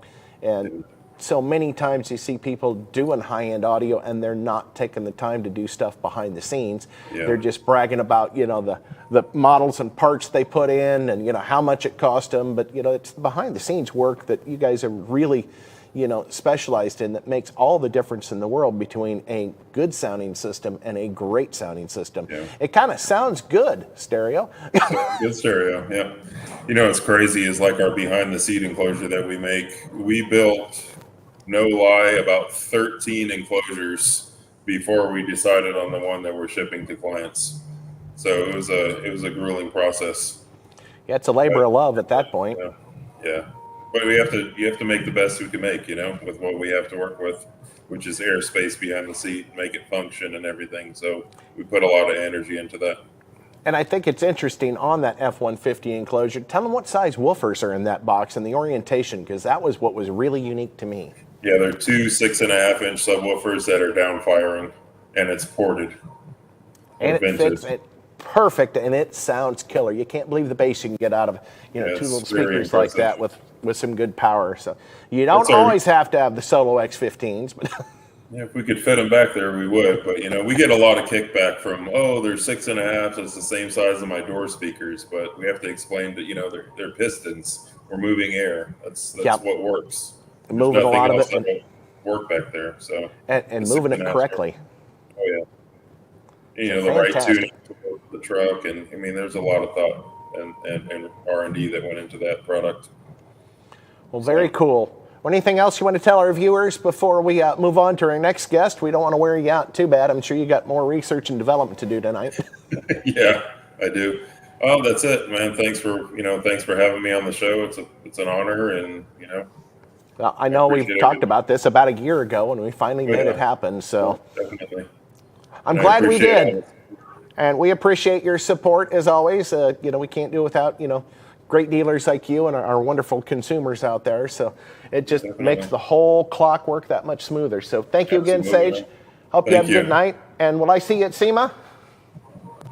Speaker 1: And so many times you see people doing high-end audio, and they're not taking the time to do stuff behind the scenes. Yeah. They're just bragging about, you know, the models and parts they put in, and, you know, how much it cost them. But, you know, it's behind-the-scenes work that you guys are really, you know, specialized in, that makes all the difference in the world between a good sounding system and a great sounding system. Yeah. It kind of sounds good, stereo.
Speaker 5: Good stereo, yeah. You know, what's crazy is like our behind the seat enclosure that we make. We built, no lie, about 13 enclosures before we decided on the one that we're shipping to clients. So it was a grueling process.
Speaker 1: Yeah, it's a labor of love at that point.
Speaker 5: Yeah. But you have to make the best you can make, you know, with what we have to work with, which is airspace behind the seat, make it function and everything. So we put a lot of energy into that.
Speaker 1: And I think it's interesting on that F-150 enclosure. Tell them what size woofers are in that box and the orientation, because that was what was really unique to me.
Speaker 5: Yeah, they're two 6.5-inch subwoofers that are down firing, and it's ported.
Speaker 1: And it fits it perfect, and it sounds killer. You can't believe the bass you can get out of, you know, two little speakers like that with some good power. So you don't always have to have the Solo X15s, but
Speaker 5: yeah, if we could fit them back there, we would. But, you know, we get a lot of kickback from, they're 6.5, it's the same size as my door speakers. But we have to explain that, you know, they're pistons. We're moving air. That's what works.
Speaker 1: Moving a lot of it.
Speaker 5: Work back there. So
Speaker 1: and moving it correctly.
Speaker 5: Oh, yeah. You know, the right tuning for the truck. And, I mean, there's a lot of thought and R&D that went into that product.
Speaker 1: Well, very cool. Anything else you want to tell our viewers before we move on to our next guest? We don't want to wear you out too bad. I'm sure you got more research and development to do tonight.
Speaker 5: Yeah, I do. Oh, that's it, man. Thanks for having me on the show. It's an honor, and, you know.
Speaker 1: Well, I know we've talked about this about a year ago, and we finally made it happen. So
Speaker 5: definitely.
Speaker 1: I'm glad we did. And we appreciate your support as always. You know, we can't do without, you know, great dealers like you and our wonderful consumers out there. So it just makes the whole clock work that much smoother. So thank you again, Sage. Hope you have a good night. And will I see you at SEMA?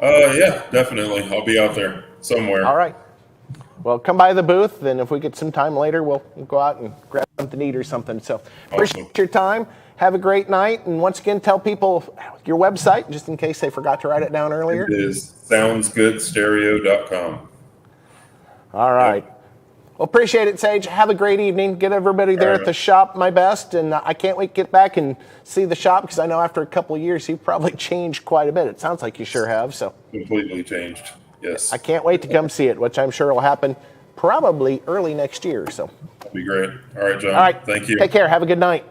Speaker 5: Yeah, definitely. I'll be out there somewhere.
Speaker 1: All right. Well, come by the booth, and if we get some time later, we'll go out and grab something to eat or something. So appreciate your time. Have a great night. And once again, tell people your website, just in case they forgot to write it down earlier.
Speaker 5: It is soundsgoodstereo.com.
Speaker 1: All right. Well, appreciate it, Sage. Have a great evening. Get everybody there at the shop my best. And I can't wait to get back and see the shop, because I know after a couple of years, you've probably changed quite a bit. It sounds like you sure have. So
Speaker 5: completely changed. Yes.
Speaker 1: I can't wait to come see it, which I'm sure will happen probably early next year. So
Speaker 5: that'd be great. All right, John.
Speaker 1: All right.
Speaker 5: Thank you.
Speaker 1: Take care. Have a good night.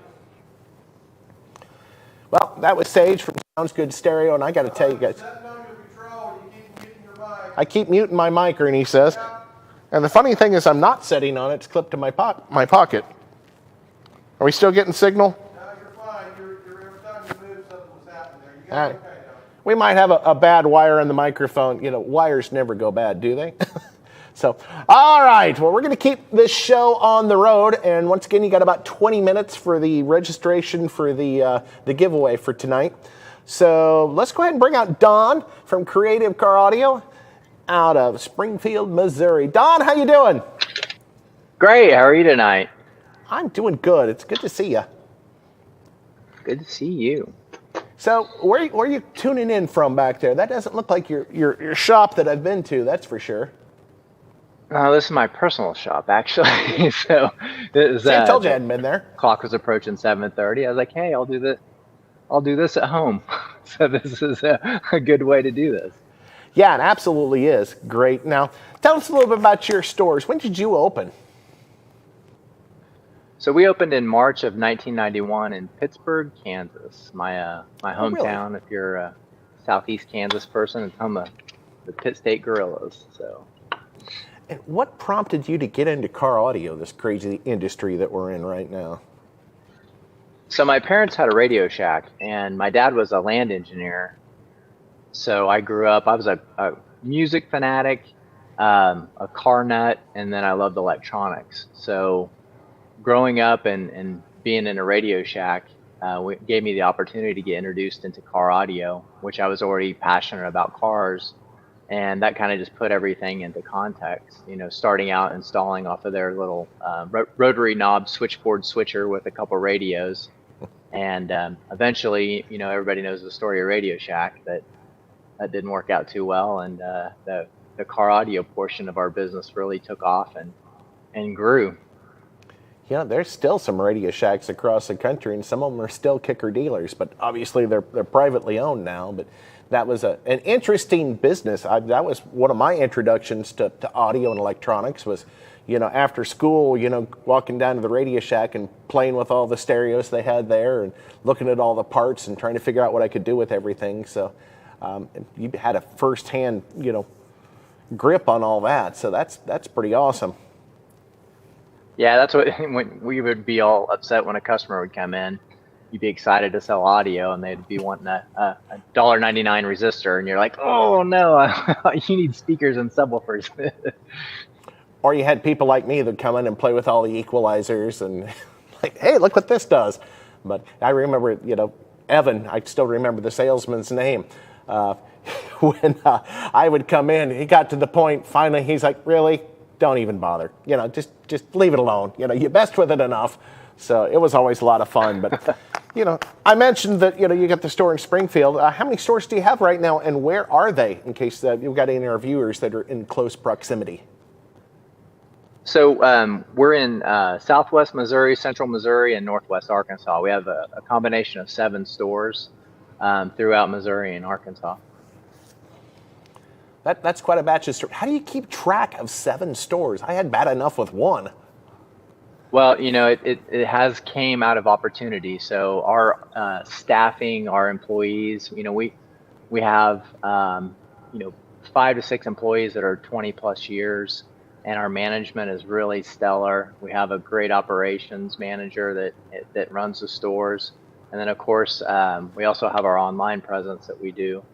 Speaker 1: Well, that was Sage from Sounds Good Stereo, and I got to tell you guys, I keep muting my mic, Ernie says. And the funny thing is I'm not sitting on it. It's clipped to my pocket. Are we still getting signal?
Speaker 6: No, you're fine. Every time you move, something was happening there. You
Speaker 1: All
Speaker 6: got
Speaker 1: right.
Speaker 6: it okay, though.
Speaker 1: We might have a bad wire in the microphone. You know, wires never go bad, do they? So, all right. Well, we're going to keep this show on the road. And once again, you got about 20 minutes for the registration for the giveaway for tonight. So let's go ahead and bring out Don from Creative Car Audio out of Springfield, Missouri. Don, how you doing?
Speaker 7: Great. How are you tonight?
Speaker 1: I'm doing good. It's good to see you.
Speaker 7: Good to see you.
Speaker 1: So, where are you tuning in from back there? That doesn't look like your shop that I've been to. That's for sure.
Speaker 7: This is my personal shop, actually. So, this is,
Speaker 1: See, I told you I hadn't been there.
Speaker 7: Clock was approaching 7:30. I was like, "Hey, I'll do this at home." So this is a good way to do this.
Speaker 1: Yeah, it absolutely is. Great. Now, tell us a little bit about your stores. When did you open?
Speaker 7: So we opened in March of 1991 in Pittsburgh, Kansas. My hometown.
Speaker 1: really?
Speaker 7: If you're a Southeast Kansas person, it's home of the Pitt State Gorillas. So.
Speaker 1: And what prompted you to get into car audio, this crazy industry that we're in right now?
Speaker 7: So my parents had a Radio Shack, and my dad was a land engineer. So I grew up, I was a music fanatic, a car nut, and then I loved electronics. So growing up and being in a Radio Shack gave me the opportunity to get introduced into car audio, which I was already passionate about cars. And that kind of just put everything into context, you know, starting out installing off of their little rotary knob switchboard switcher with a couple radios. And eventually, you know, everybody knows the story of Radio Shack, that didn't work out too well. And the car audio portion of our business really took off and grew.
Speaker 1: Yeah, there's still some Radio Shacks across the country, and some of them are still Kicker dealers, but obviously they're privately owned now. But that was an interesting business. That was one of my introductions to audio and electronics was, you know, after school, you know, walking down to the Radio Shack and playing with all the stereos they had there and looking at all the parts and trying to figure out what I could do with everything. So you had a firsthand, you know, grip on all that. So that's pretty awesome.
Speaker 7: Yeah, that's what when we would be all upset when a customer would come in. You'd be excited to sell audio, and they'd be wanting a $1.99 resistor, and you're like, "Oh no, you need speakers and subwoofers."
Speaker 1: Or you had people like me that come in and play with all the equalizers and like, "Hey, look what this does." But I remember, you know, Evan. I still remember the salesman's name. When I would come in, he got to the point. Finally, he's like, "Really? Don't even bother. You know, just leave it alone. You know, you messed with it enough." So it was always a lot of fun. But, you know, I mentioned that, you know, you got the store in Springfield. How many stores do you have right now, and where are they, in case you've got any of our viewers that are in close proximity?
Speaker 7: So we're in Southwest Missouri, Central Missouri, and Northwest Arkansas. We have a combination of 7 stores throughout Missouri and Arkansas.
Speaker 1: That's quite a batch of stores. How do you keep track of 7 stores? I had bad enough with 1.
Speaker 7: Well, you know, it has came out of opportunity. So our staffing, our employees, you know, we have, you know, 5 to 6 employees that are 20 plus years, and our management is really stellar. We have a great operations manager that runs the stores. And then of course, we also have our online presence that we do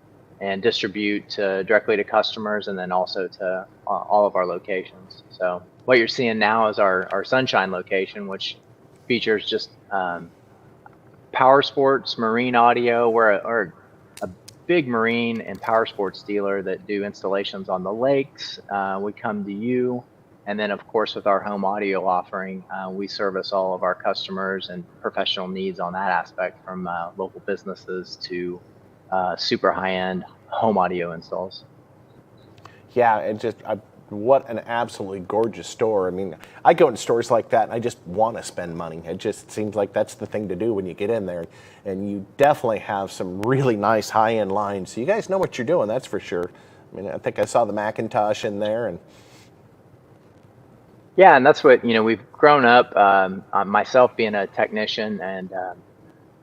Speaker 7: and distribute directly to customers, and then also to all of our locations. So what you're seeing now is our Sunshine location, which features just power sports, marine audio. We're a big marine and power sports dealer that do installations on the lakes. We come to you. And then of course, with our home audio offering, we service all of our customers and professional needs on that aspect, from local businesses to super high-end home audio installs.
Speaker 1: Yeah, it just what an absolutely gorgeous store. I mean, I go into stores like that and I just want to spend money. It just seems like that's the thing to do when you get in there. And you definitely have some really nice high-end lines. So you guys know what you're doing, that's for sure. I mean, I think I saw the Macintosh in there. And
Speaker 7: yeah, and that's what, you know, we've grown up, myself being a technician and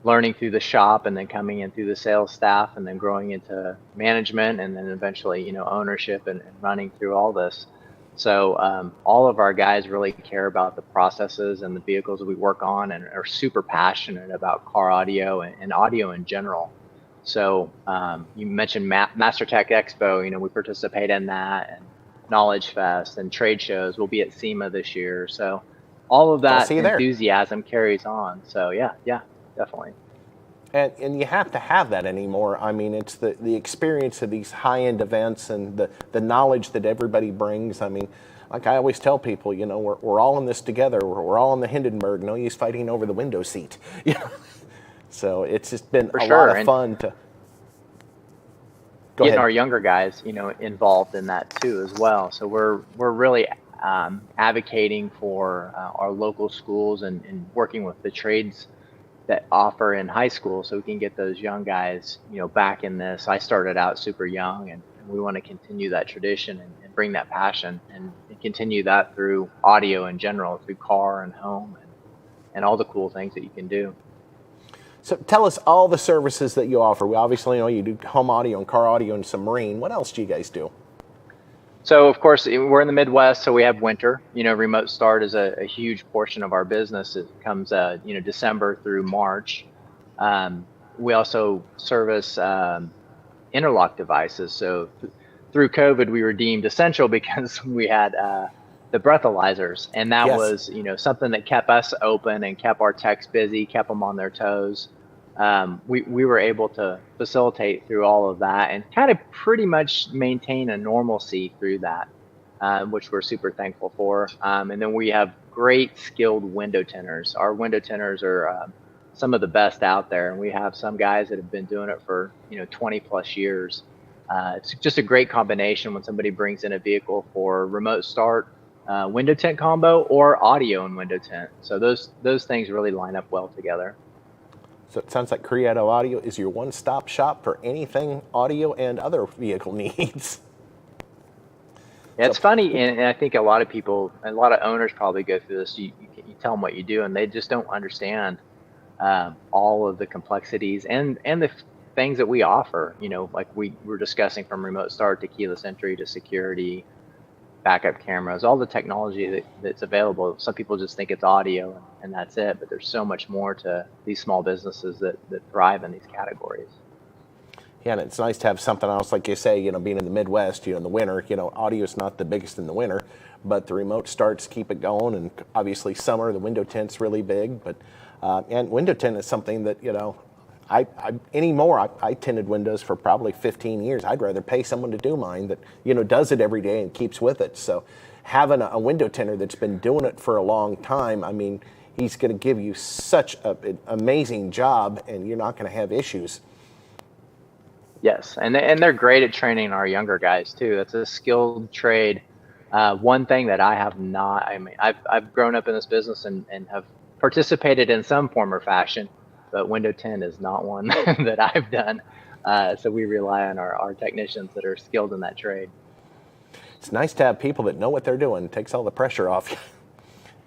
Speaker 7: learning through the shop, and then coming in through the sales staff, and then growing into management, and then eventually, you know, ownership and running through all this. So all of our guys really care about the processes and the vehicles that we work on, and are super passionate about car audio and audio in general. So you mentioned Master Tech Expo. You know, we participate in that, and Knowledge Fest and trade shows. We'll be at SEMA this year. So all of that enthusiasm carries on. So yeah, definitely.
Speaker 1: And you have to have that anymore. I mean, it's the experience of these high-end events and the knowledge that everybody brings. I mean, like I always tell people, you know, we're all in this together. We're all in the Hindenburg. No use fighting over the window seat. You know? So it's just been a lot of fun to
Speaker 7: getting our younger guys, you know, involved in that too as well. So we're really advocating for our local schools and working with the trades that offer in high school, so we can get those young guys, you know, back in this. I started out super young, and we want to continue that tradition and bring that passion and continue that through audio in general, through car and home and all the cool things that you can do.
Speaker 1: So tell us all the services that you offer. We obviously know you do home audio and car audio and some marine. What else do you guys do?
Speaker 7: So of course, we're in the Midwest, so we have winter. You know, remote start is a huge portion of our business. It comes, you know, December through March. We also service interlock devices. So through COVID, we were deemed essential because we had the breathalyzers, and that was, you know, something that kept us open and kept our techs busy, kept them on their toes. We were able to facilitate through all of that and kind of pretty much maintain a normalcy through that, which we're super thankful for. And then we have great skilled window tinters. Our window tinters are some of the best out there, and we have some guys that have been doing it for, you know, 20 plus years. It's just a great combination when somebody brings in a vehicle for remote start, window tint combo, or audio and window tint. So those things really line up well together.
Speaker 1: So it sounds like Creato Audio is your one-stop shop for anything audio and other vehicle needs.
Speaker 7: Yeah, it's funny, and I think a lot of people, a lot of owners probably go through this. You tell them what you do, and they just don't understand all of the complexities and the things that we offer. You know, like we were discussing, from remote start to keyless entry to security, backup cameras, all the technology that's available. Some people just think it's audio and that's it, but there's so much more to these small businesses that thrive in these categories.
Speaker 1: Yeah, and it's nice to have something else, like you say, you know, being in the Midwest, you know, in the winter, you know, audio is not the biggest in the winter, but the remote starts keep it going, and obviously summer, the window tint's really big, but, and window tint is something that, you know, I tinted windows for probably 15 years. I'd rather pay someone to do mine that, you know, does it every day and keeps with it. So having a window tinter that's been doing it for a long time, I mean, he's going to give you such an amazing job, and you're not going to have issues.
Speaker 7: Yes, and they're great at training our younger guys too. That's a skilled trade. One thing that I have not, I mean, I've grown up in this business and have participated in some form or fashion, but window tint is not one that I've done. So we rely on our technicians that are skilled in that trade.
Speaker 1: It's nice to have people that know what they're doing. It takes all the pressure off you.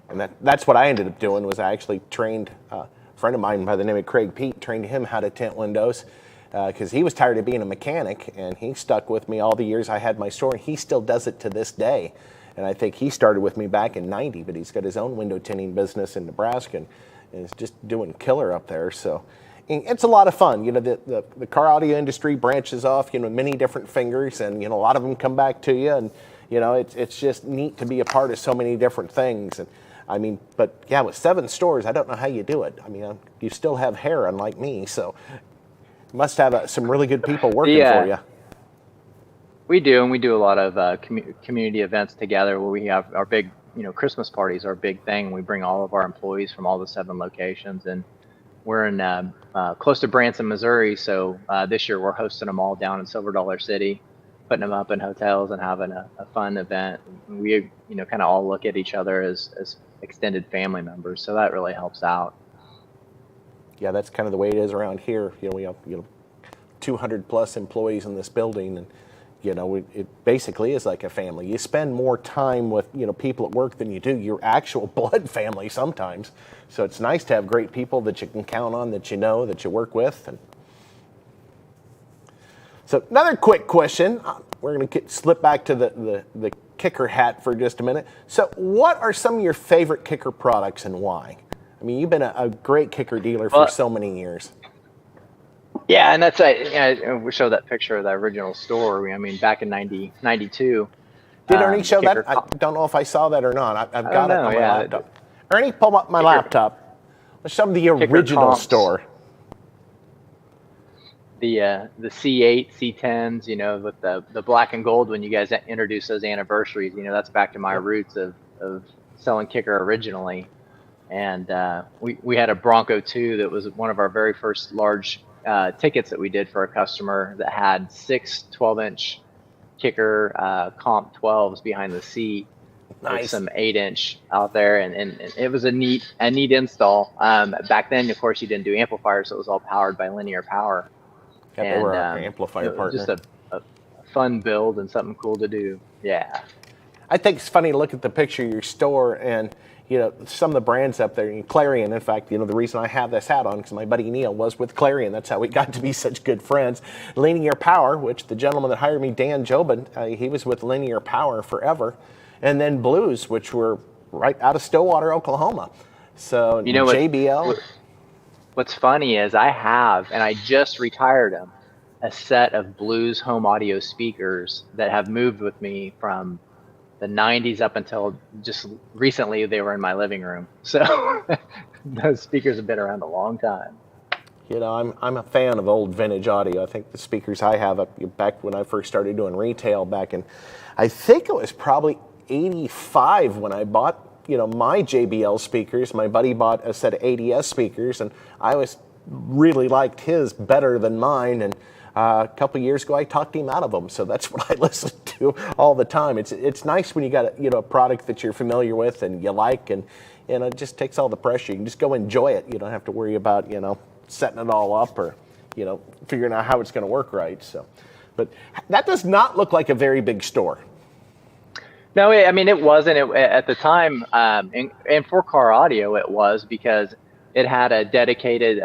Speaker 1: And that's what I ended up doing. Was I actually trained a friend of mine by the name of Craig Pete, trained him how to tint windows, because he was tired of being a mechanic, and he stuck with me all the years I had my store, and he still does it to this day. And I think he started with me back in '90, but he's got his own window tinting business in Nebraska, and is just doing killer up there. So it's a lot of fun. You know, the car audio industry branches off, you know, many different fingers, and, you know, a lot of them come back to you, and, you know, it's just neat to be a part of so many different things. And I mean, but yeah, with 7 stores, I don't know how you do it. I mean, you still have hair, unlike me, so you must have some really good people working for you.
Speaker 7: We do, and we do a lot of community events together where we have our big, you know, Christmas parties are a big thing. We bring all of our employees from all the 7 locations, and we're in close to Branson, Missouri. So this year we're hosting them all down in Silver Dollar City, putting them up in hotels and having a fun event. We, you know, kind of all look at each other as extended family members. So that really helps out.
Speaker 1: Yeah, that's kind of the way it is around here. You know, we have, you know, 200 plus employees in this building, and, you know, it basically is like a family. You spend more time with, you know, people at work than you do your actual blood family sometimes. So it's nice to have great people that you can count on, that you know, that you work with. And so another quick question. We're going to slip back to the Kicker hat for just a minute. So what are some of your favorite Kicker products and why? I mean, you've been a great Kicker dealer for so many years.
Speaker 7: Yeah, and that's we showed that picture of the original store. I mean, back in 92.
Speaker 1: Did Ernie show that? I don't know if I saw that or not. I've got it on my laptop. Ernie, pull up my laptop. Let's show them the original store.
Speaker 7: The C8, C10s, you know, with the black and gold when you guys introduced those anniversaries. You know, that's back to my roots of selling Kicker originally. And we had a Bronco 2 that was one of our very first large tickets that we did for a customer that had 6 12-inch Kicker comp 12s behind the seat. Nice. With some 8-inch out there, and it was a neat install. Back then, of course, you didn't do amplifiers, so it was all powered by linear power.
Speaker 1: Yeah, they were our amplifier partner.
Speaker 7: Just a fun build and something cool to do. Yeah.
Speaker 1: I think it's funny to look at the picture of your store and, you know, some of the brands up there. Clarion, in fact, you know, the reason I have this hat on because my buddy Neil was with Clarion. That's how we got to be such good friends. Linear Power, which the gentleman that hired me, Dan Jobin, he was with Linear Power forever. And then Blues, which were right out of Stillwater, Oklahoma. So, you know, JBL.
Speaker 7: What's funny is I have, and I just retired them, a set of Blues home audio speakers that have moved with me from the 90s up until just recently. They were in my living room. So those speakers have been around a long time.
Speaker 1: You know, I'm a fan of old vintage audio. I think the speakers I have back when I first started doing retail back in, I think it was probably 85 when I bought, you know, my JBL speakers. My buddy bought a set of ADS speakers, and I really liked his better than mine. And a couple of years ago, I talked him out of them. So that's what I listen to all the time. It's nice when you got a product that you're familiar with and you like, and it just takes all the pressure. You can just go enjoy it. You don't have to worry about setting it all up or figuring out how it's going to work right. So, but that does not look like a very big store.
Speaker 7: No, I mean, it wasn't at the time, and for car audio, it was because it had a dedicated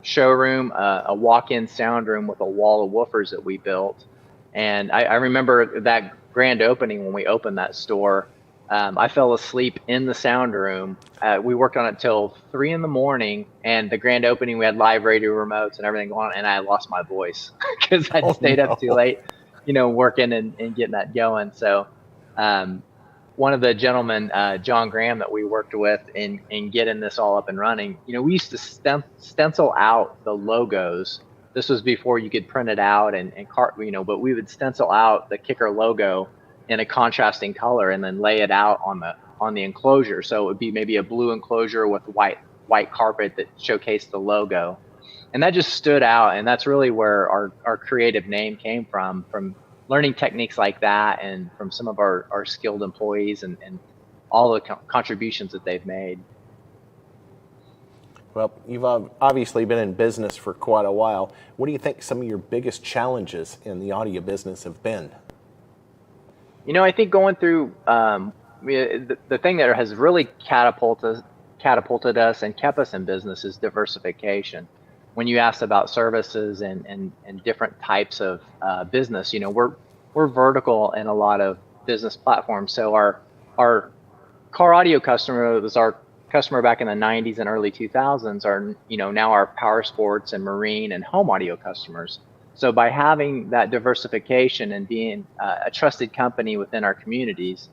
Speaker 7: showroom, a walk-in sound room with a wall of woofers that we built. And I remember that grand opening when we opened that store. I fell asleep in the sound room. We worked on it till 3 a.m, and the grand opening, we had live radio remotes and everything going on, and I lost my voice because I'd stayed up too late, working and getting that going. So. One of the gentlemen, John Graham, that we worked with in getting this all up and running, we used to stencil out the logos. This was before you could print it out but we would stencil out the Kicker logo in a contrasting color and then lay it out on the enclosure. So it would be maybe a blue enclosure with white carpet that showcased the logo. And that just stood out. And that's really where our creative name came from learning techniques like that, and from some of our skilled employees and all the contributions that they've made.
Speaker 1: Well, you've obviously been in business for quite a while. What do you think some of your biggest challenges in the audio business have been?
Speaker 7: I think going through the thing that has really catapulted us and kept us in business is diversification. When you asked about services and different types of business, we're vertical in a lot of business platforms. So our car audio customer was our customer back in the 90s and early 2000s are now our power sports and marine and home audio customers. So by having that diversification and being a trusted company within our communities,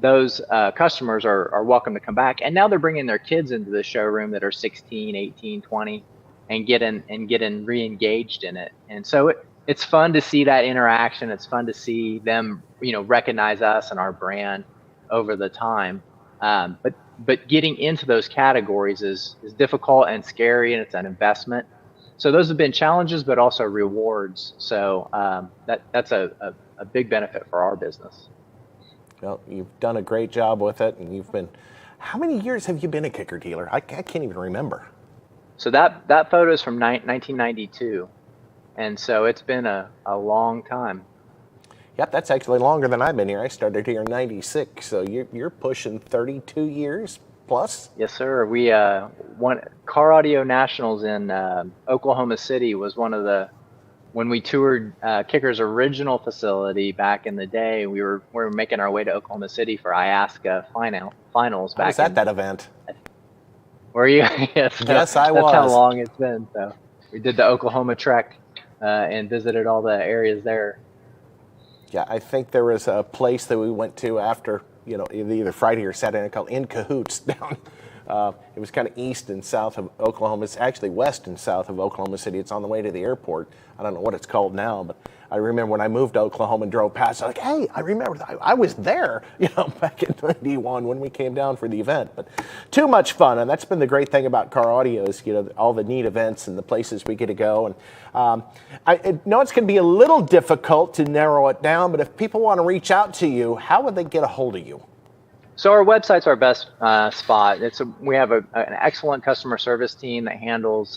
Speaker 7: those customers are welcome to come back. And now they're bringing their kids into the showroom that are 16, 18, 20. And getting re-engaged in it. And so it's fun to see that interaction. It's fun to see them, recognize us and our brand over the time. But getting into those categories is difficult and scary, and it's an investment. So those have been challenges, but also rewards. So that's a big benefit for our business.
Speaker 1: Well, you've done a great job with it, and how many years have you been a Kicker dealer? I can't even remember.
Speaker 7: So that photo is from 1992, and so it's been a long time.
Speaker 1: Yep, that's actually longer than I've been here. I started here in '96, so you're pushing 32 years plus.
Speaker 7: Yes, sir. We won Car Audio Nationals in Oklahoma City. Was one of the when we toured Kicker's original facility back in the day, we were making our way to Oklahoma City for IASCA finals back.
Speaker 1: I was at that event.
Speaker 7: Were you? Yes,
Speaker 1: yes, I was.
Speaker 7: That's how long it's been. So we did the Oklahoma trek and visited all the areas there.
Speaker 1: Yeah, I think there was a place that we went to after, either Friday or Saturday called In Cahoots down. It was kind of east and south of Oklahoma. It's actually west and south of Oklahoma City. It's on the way to the airport. I don't know what it's called now, but I remember when I moved to Oklahoma and drove past, I was like, hey, I remember I was there, back in 91 when we came down for the event. But too much fun, and that's been the great thing about Car Audio is, all the neat events and the places we get to go. And I know it's going to be a little difficult to narrow it down, but if people want to reach out to you, how would they get a hold of you?
Speaker 7: So our website's our best spot. We have an excellent customer service team that handles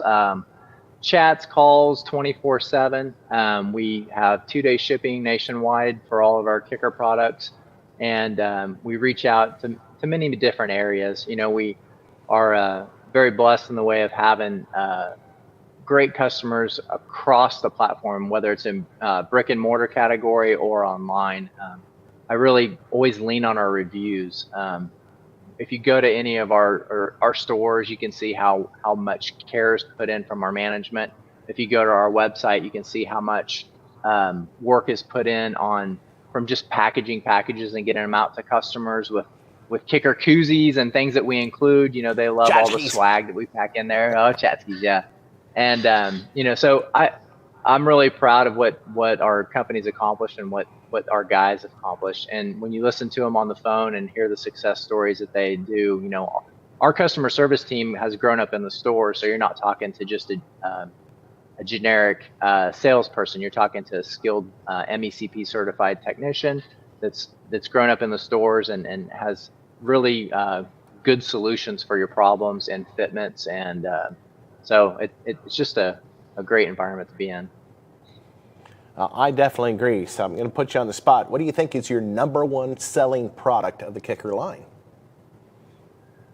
Speaker 7: chats, calls 24/7. We have 2-day shipping nationwide for all of our Kicker products, and we reach out to many different areas. We are very blessed in the way of having great customers across the platform, whether it's in brick and mortar category or online. I really always lean on our reviews. If you go to any of our stores, you can see how much care is put in from our management. If you go to our website, you can see how much work is put in from just packaging packages and getting them out to customers with Kicker koozies and things that we include. They love all the swag that we pack in there. Oh, Chatskis, yeah. And so I'm really proud of what our company's accomplished and what our guys have accomplished. And when you listen to them on the phone and hear the success stories that they do, our customer service team has grown up in the store. So you're not talking to just a generic salesperson. You're talking to a skilled MECP certified technician that's grown up in the stores and has really good solutions for your problems and fitments. And so it's just a great environment to be in.
Speaker 1: I definitely agree. So I'm going to put you on the spot. What do you think is your number one selling product of the Kicker line?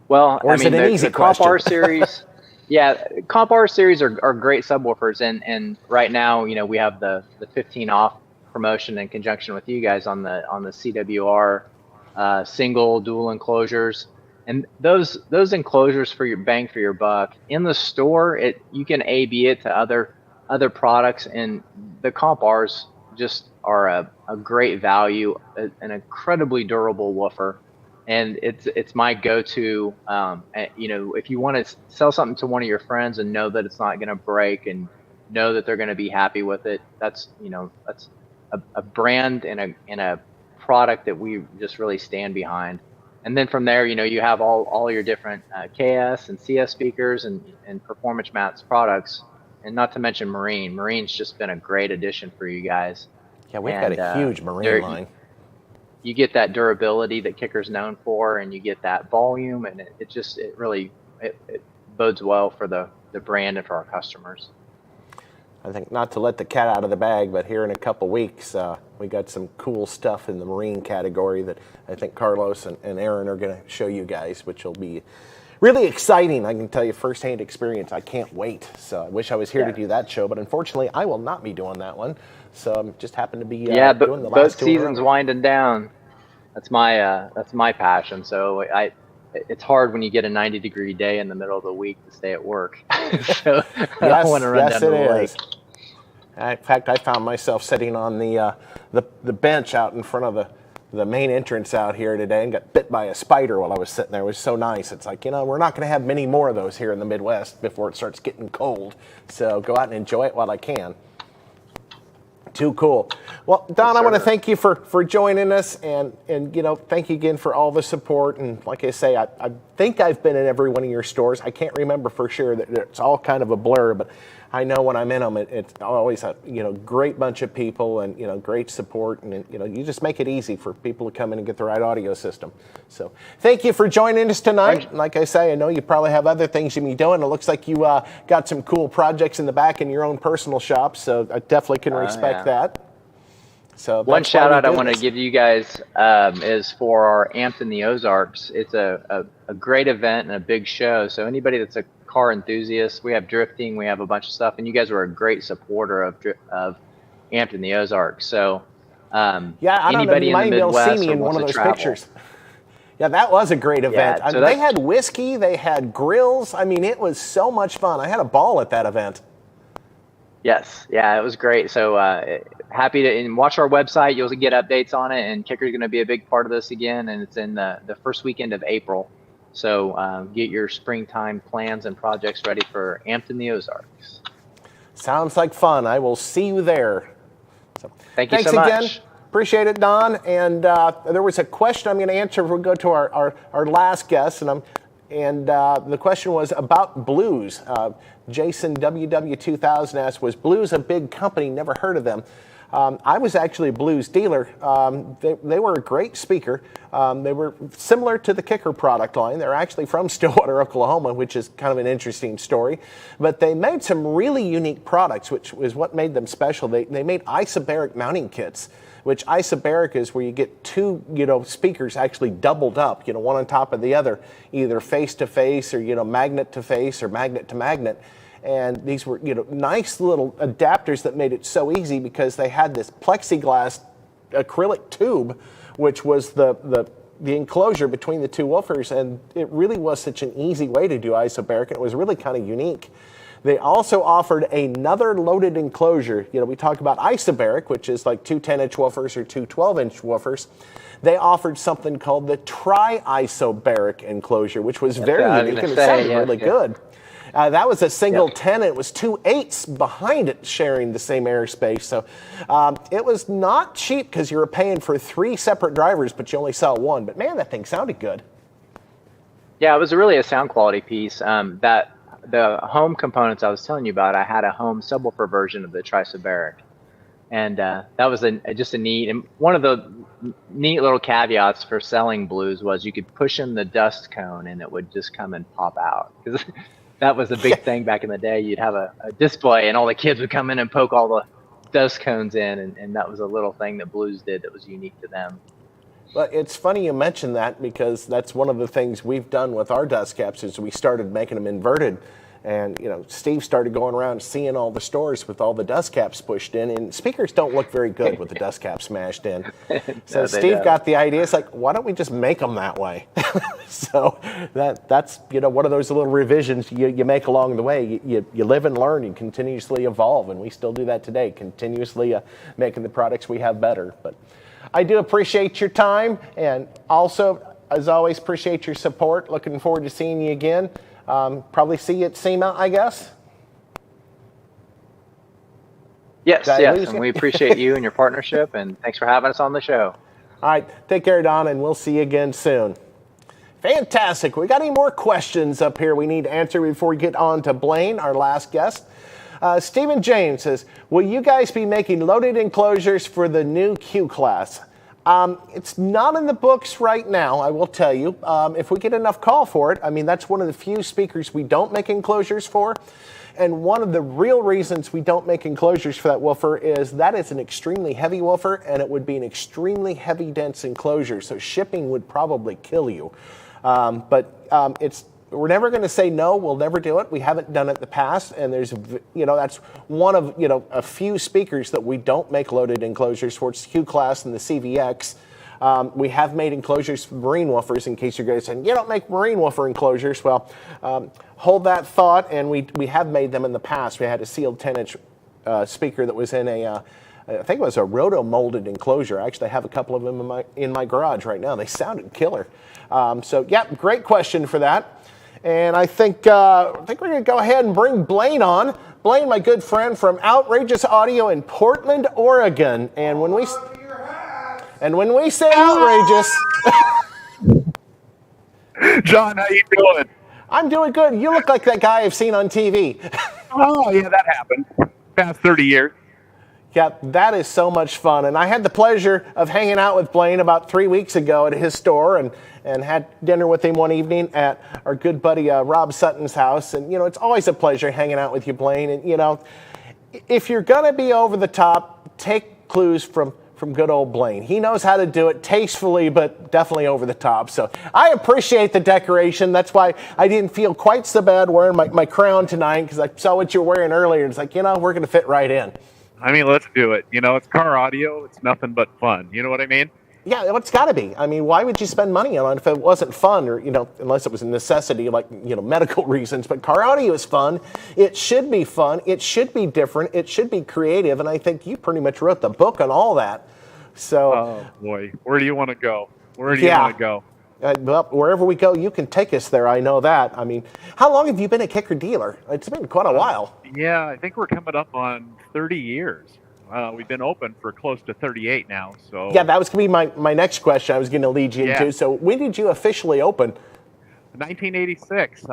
Speaker 7: Well,
Speaker 1: the
Speaker 7: Comp R series, Comp R series are great subwoofers, and right now, we have the 15 off promotion in conjunction with you guys on the CWR single dual enclosures, and those enclosures for your bang for your buck in the store. You can A/B it to other products, and the Comp Rs just are a great value, an incredibly durable woofer, and it's my go-to. If you want to sell something to one of your friends and know that it's not going to break and know that they're going to be happy with it, that's a brand and a product that we just really stand behind. And then from there, you have all your different KS and CS speakers and Performance Mats products. And not to mention Marine. Marine's just been a great addition for you guys.
Speaker 1: Yeah, we've got a huge Marine line.
Speaker 7: You get that durability that Kicker's known for, and you get that volume, and it really bodes well for the brand and for our customers.
Speaker 1: I think not to let the cat out of the bag, but here in a couple weeks, we got some cool stuff in the Marine category that I think Carlos and Aaron are going to show you guys, which will be really exciting. I can tell you firsthand experience. I can't wait. So I wish I was here to do that show, but unfortunately I will not be doing that one. So I'm just happened to be doing the last two.
Speaker 7: Both seasons winding down. That's my passion. So it's hard when you get a 90-degree day in the middle of the week to stay at work. So I want to run down to the lake.
Speaker 1: In fact, I found myself sitting on the bench out in front of the main entrance out here today and got bit by a spider while I was sitting there. It was so nice. It's like, we're not going to have many more of those here in the Midwest before it starts getting cold. So go out and enjoy it while I can. Too cool. Well, Don, I want to thank you for joining us, and thank you again for all the support. And like I say, I think I've been in every one of your stores. I can't remember for sure. That it's all kind of a blur, but I know when I'm in them, it's always a great bunch of people and great support, and you just make it easy for people to come in and get the right audio system. So thank you for joining us tonight. And like I say, I know you probably have other things you be doing. It looks like you got some cool projects in the back in your own personal shop, so I definitely can respect that. So
Speaker 7: One
Speaker 1: that's why
Speaker 7: shout
Speaker 1: we
Speaker 7: out I
Speaker 1: do
Speaker 7: want to
Speaker 1: this.
Speaker 7: give you guys is for our Amped in the Ozarks. It's a great event and a big show. So anybody that's a car enthusiast, we have drifting, we have a bunch of stuff, and you guys were a great supporter of Amped in the Ozarks. So
Speaker 1: Yeah, I don't know.
Speaker 7: anybody
Speaker 1: You
Speaker 7: in the
Speaker 1: might be able to see
Speaker 7: Midwest
Speaker 1: me
Speaker 7: or
Speaker 1: in one
Speaker 7: wants
Speaker 1: of
Speaker 7: to
Speaker 1: those
Speaker 7: travel.
Speaker 1: pictures. Yeah, that was a great event.
Speaker 7: Yeah, so
Speaker 1: They
Speaker 7: that's-
Speaker 1: had whiskey, they had grills. I mean, it was so much fun. I had a ball at that event.
Speaker 7: Yes, yeah, it was great. So happy to and watch our website. You'll get updates on it. And Kicker's going to be a big part of this again, and it's in the first weekend of April. So get your springtime plans and projects ready for Amped in the Ozarks.
Speaker 1: Sounds like fun. I will see you there. So,
Speaker 7: Thank you
Speaker 1: thanks
Speaker 7: so
Speaker 1: again.
Speaker 7: much.
Speaker 1: Appreciate it, Don. And there was a question I'm going to answer before we go to our last guest. And the question was about blues. Jason WW2000 asked, was Blues a big company? Never heard of them. I was actually a Blues dealer. They were a great speaker. They were similar to the Kicker product line. They're actually from Stillwater, Oklahoma, which is kind of an interesting story. But they made some really unique products, which was what made them special. They made isobaric mounting kits, which isobaric is where you get two, speakers actually doubled up, one on top of the other, either face to face or, magnet to face or magnet to magnet. And these were, nice little adapters that made it so easy because they had this plexiglass acrylic tube, which was the enclosure between the two woofers. And it really was such an easy way to do isobaric. And it was really kind of unique. They also offered another loaded enclosure. We talk about isobaric, which is like two 10-inch woofers or two 12-inch woofers. They offered something called the tri-isobaric enclosure, which was very unique and it sounded really good. That was a single 10, and it was 2 8s behind it sharing the same airspace. So it was not cheap because you were paying for 3 separate drivers, but you only saw one. But man, that thing sounded good.
Speaker 7: Yeah, it was really a sound quality piece. The home components I was telling you about, I had a home subwoofer version of the Trisobaric. And that was just a neat, and one of the neat little caveats for selling Blues was you could push in the dust cone and it would just come and pop out. Because that was a big thing back in the day. You'd have a display and all the kids would come in and poke all the dust cones in. And that was a little thing that Blues did that was unique to them.
Speaker 1: Well, it's funny you mention that because that's one of the things we've done with our dust caps is we started making them inverted. And, Steve started going around seeing all the stores with all the dust caps pushed in. And speakers don't look very good with the dust cap smashed in. So
Speaker 7: No,
Speaker 1: Steve
Speaker 7: don't.
Speaker 1: got the idea. It's like, why don't we just make them that way? So that's, one of those little revisions you make along the way. You live and learn. You continuously evolve. And we still do that today, continuously making the products we have better. But I do appreciate your time. And also, as always, appreciate your support. Looking forward to seeing you again. Probably see you at SEMA, I guess.
Speaker 7: Yes, and we appreciate you and your partnership, and thanks for having us on the show.
Speaker 1: All right, take care, Don, and we'll see you again soon. Fantastic. We got any more questions up here we need to answer before we get on to Blaine, our last guest? Stephen James says, will you guys be making loaded enclosures for the new Q class? It's not in the books right now, I will tell you. If we get enough call for it, that's one of the few speakers we don't make enclosures for. And one of the real reasons we don't make enclosures for that woofer is that it's an extremely heavy woofer and it would be an extremely heavy dense enclosure. So shipping would probably kill you. We're never going to say no. We'll never do it. We haven't done it in the past, and there's, that's one of, a few speakers that we don't make loaded enclosures for. It's Q class and the CVX. We have made enclosures for marine woofers. In case you're guys saying you don't make marine woofer enclosures, well, hold that thought. And we have made them in the past. We had a sealed 10-inch speaker that was in I think it was a roto molded enclosure. I actually have a couple of them in my garage right now. They sounded killer. Great question for that. And I think we're going to go ahead and bring Blaine on. Blaine, my good friend from Outrageous Audio in Portland, Oregon. And when we say outrageous,
Speaker 8: John, how you doing?
Speaker 1: I'm doing good. You look like that guy I've seen on TV.
Speaker 8: Oh, yeah, that happened. Past 30 years.
Speaker 1: Yeah, that is so much fun. And I had the pleasure of hanging out with Blaine about 3 weeks ago at his store and had dinner with him one evening at our good buddy Rob Sutton's house. And, it's always a pleasure hanging out with you, Blaine. And, if you're going to be over the top, take clues from from good old Blaine. He knows how to do it tastefully, but definitely over the top. So I appreciate the decoration. That's why I didn't feel quite so bad wearing my crown tonight, because I saw what you were wearing earlier. And it's like, we're going to fit right in.
Speaker 8: I mean, let's do it. It's car audio. It's nothing but fun. You know what I mean?
Speaker 1: Yeah, it's got to be. I mean, why would you spend money on it if it wasn't fun, or unless it was a necessity, like medical reasons? But car audio is fun. It should be fun. It should be different. It should be creative. And I think you pretty much wrote the book on all that. So,
Speaker 8: oh boy, where do you want to go? Where do you want to go?
Speaker 1: Well, wherever we go, you can take us there. I know that. I mean, how long have you been a Kicker dealer? It's been quite a while.
Speaker 8: Yeah, I think we're coming up on 30 years. We've been open for close to 38 now. So
Speaker 1: yeah, that was going to be my next question I was going to lead you into. So when did you officially open?
Speaker 8: 1986.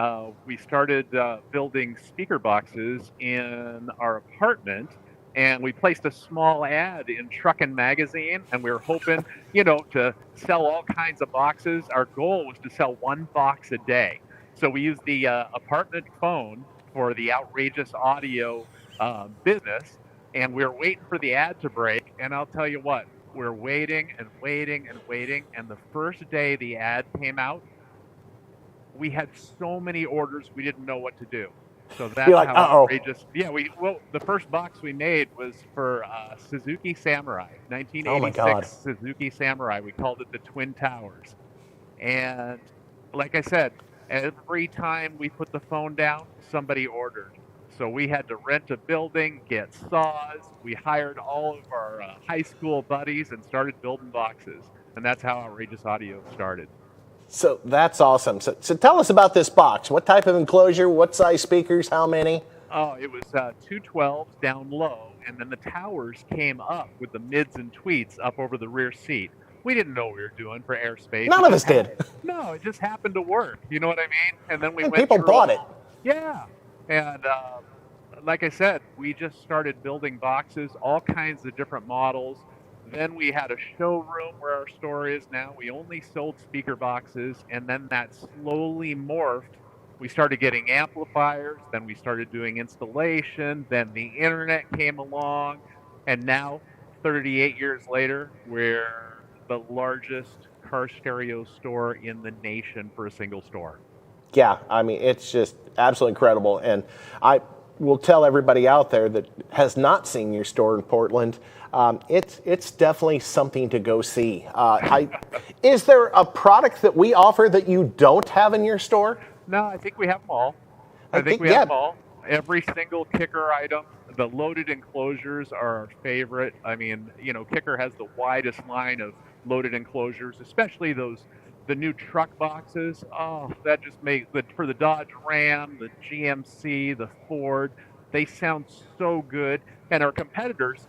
Speaker 8: We started building speaker boxes in our apartment, and we placed a small ad in Truckin' Magazine, and we were hoping, to sell all kinds of boxes. Our goal was to sell one box a day. So we used the apartment phone for the outrageous audio business. And we were waiting for the ad to break, and I'll tell you what, we're waiting and waiting and waiting, and the first day the ad came out, we had so many orders we didn't know what to do. So that's how outrageous. Yeah, the first box we made was for Suzuki Samurai, 1986 Suzuki Samurai. We called it the Twin Towers. And like I said, every time we put the phone down, somebody ordered. So we had to rent a building, get saws. We hired all of our high school buddies and started building boxes. And that's how Outrageous Audio started.
Speaker 1: So that's awesome. So tell us about this box. What type of enclosure? What size speakers? How many?
Speaker 8: Oh, it was 212s down low. And then the towers came up with the mids and tweets up over the rear seat. We didn't know what we were doing for airspace.
Speaker 1: None of us did.
Speaker 8: No, it just happened to work. You know what I mean? And then
Speaker 1: people bought it.
Speaker 8: Yeah. And like I said, we just started building boxes, all kinds of different models. Then we had a showroom where our store is now. We only sold speaker boxes, and then that slowly morphed. We started getting amplifiers, then we started doing installation, then the internet came along, and now, 38 years later, we're the largest car stereo store in the nation for a single store. Yeah,
Speaker 1: I mean, it's just absolutely incredible. And I will tell everybody out there that has not seen your store in Portland, it's definitely something to go see. Is there a product that we offer that you don't have in your store?
Speaker 8: No, I think we have them all. I think we have them all. Every single Kicker item. The loaded enclosures are our favorite. I mean, Kicker has the widest line of loaded enclosures, especially the new truck boxes. Oh, that just makes for the Dodge Ram, the GMC, the Ford. They sound so good, and our competitors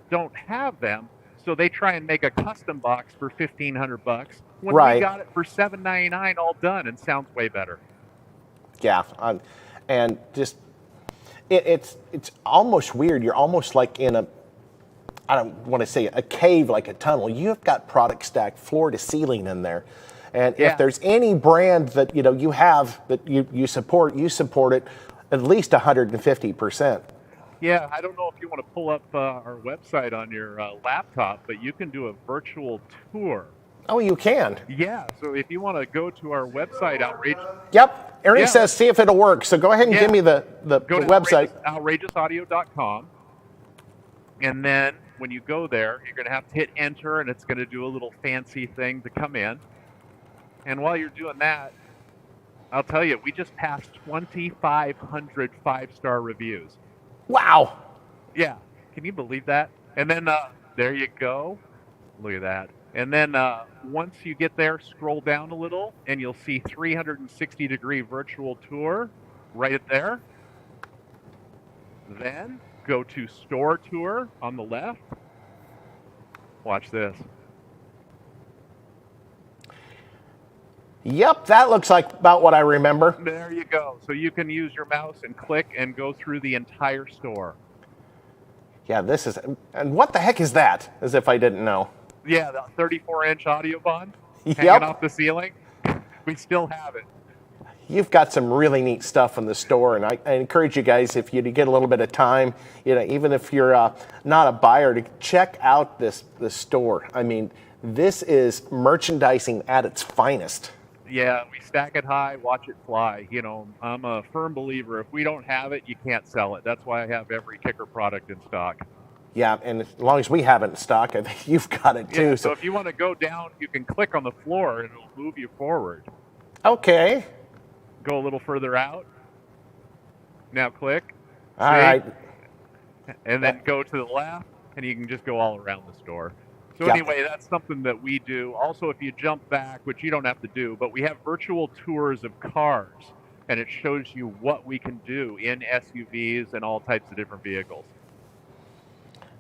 Speaker 8: don't have them, so they try and make a custom box for $1,500 when we got it for $799 all done, and sounds way better.
Speaker 1: Yeah, and just it's almost weird. You're almost like in I don't want to say a cave, like a tunnel. You've got product stacked floor to ceiling in there. And if there's any brand that you have that you support it at least 150%.
Speaker 8: Yeah, I don't know if you want to pull up our website on your laptop, but you can do a virtual tour.
Speaker 1: Oh, you can?
Speaker 8: Yeah, so if you want to go to our website,
Speaker 1: Yep, Ernie says see if it'll work. So go ahead and give me the website.
Speaker 8: Outrageousaudio.com. And then when you go there, you're going to have to hit enter, and it's going to do a little fancy thing to come in. And while you're doing that, I'll tell you, we just passed 2,500 five-star reviews.
Speaker 1: Wow.
Speaker 8: Yeah. Can you believe that? And then there you go. Look at that. And then once you get there, scroll down a little, and you'll see 360-degree virtual tour right there. Then go to store tour on the left. Watch this.
Speaker 1: Yep, that looks like about what I remember.
Speaker 8: There you go. So you can use your mouse and click and go through the entire store.
Speaker 1: Yeah, and what the heck is that? As if I didn't know.
Speaker 8: Yeah, the 34-inch audio bond hanging off the ceiling. We still have it.
Speaker 1: you've got some really neat stuff in the store, and I encourage you guys, if you get a little bit of time, even if you're not a buyer, to check out the store. I mean, this is merchandising at its finest.
Speaker 8: Yeah, we stack it high, watch it fly. I'm a firm believer. If we don't have it, you can't sell it. That's why I have every Kicker product in stock.
Speaker 1: Yeah, and as long as we have it in stock, I think you've got it too.
Speaker 8: Yeah, so if you want to go down, you can click on the floor and it'll move you forward.
Speaker 1: Okay.
Speaker 8: Go a little further out. Now click.
Speaker 1: All right.
Speaker 8: And then go to the left, and you can just go all around the store. So
Speaker 1: Yep.
Speaker 8: anyway, that's something that we do. Also, if you jump back, which you don't have to do, but we have virtual tours of cars, and it shows you what we can do in SUVs and all types of different vehicles.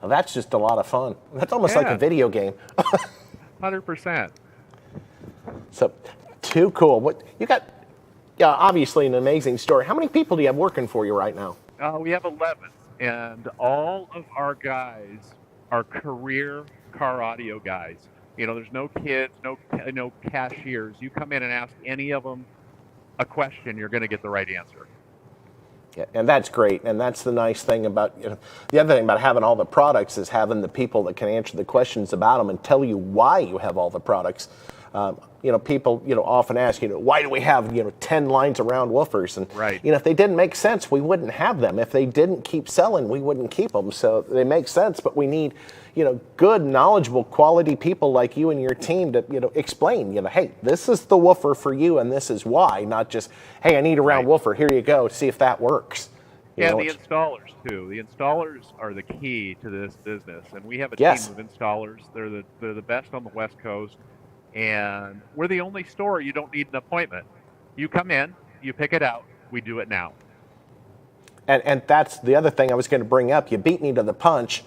Speaker 1: Well, that's just a lot of fun. That's almost like
Speaker 8: Yeah.
Speaker 1: a video game.
Speaker 8: 100%.
Speaker 1: So, too cool. What you got? Yeah, obviously an amazing story. How many people do you have working for you right now?
Speaker 8: We have 11, and all of our guys are career car audio guys. There's no kids, no cashiers. You come in and ask any of them a question, you're going to get the right answer.
Speaker 1: Yeah, and that's great. And that's the nice thing about, the other thing about having all the products is having the people that can answer the questions about them and tell you why you have all the products. People, often ask, why do we have, 10 lines around woofers? And,
Speaker 8: Right.
Speaker 1: if they didn't make sense, we wouldn't have them. If they didn't keep selling, we wouldn't keep them. So they make sense, but we need, good, knowledgeable, quality people like you and your team to, explain, hey, this is the woofer for you and this is why, not just, hey, I need a round woofer, here you go, see if that works.
Speaker 8: Yeah, the installers too. The installers are the key to this business, and we have a
Speaker 1: Yes.
Speaker 8: team of installers. They're the best on the West Coast, and we're the only store you don't need an appointment. You come in, you pick it out, we do it now.
Speaker 1: And that's the other thing I was going to bring up. You beat me to the punch.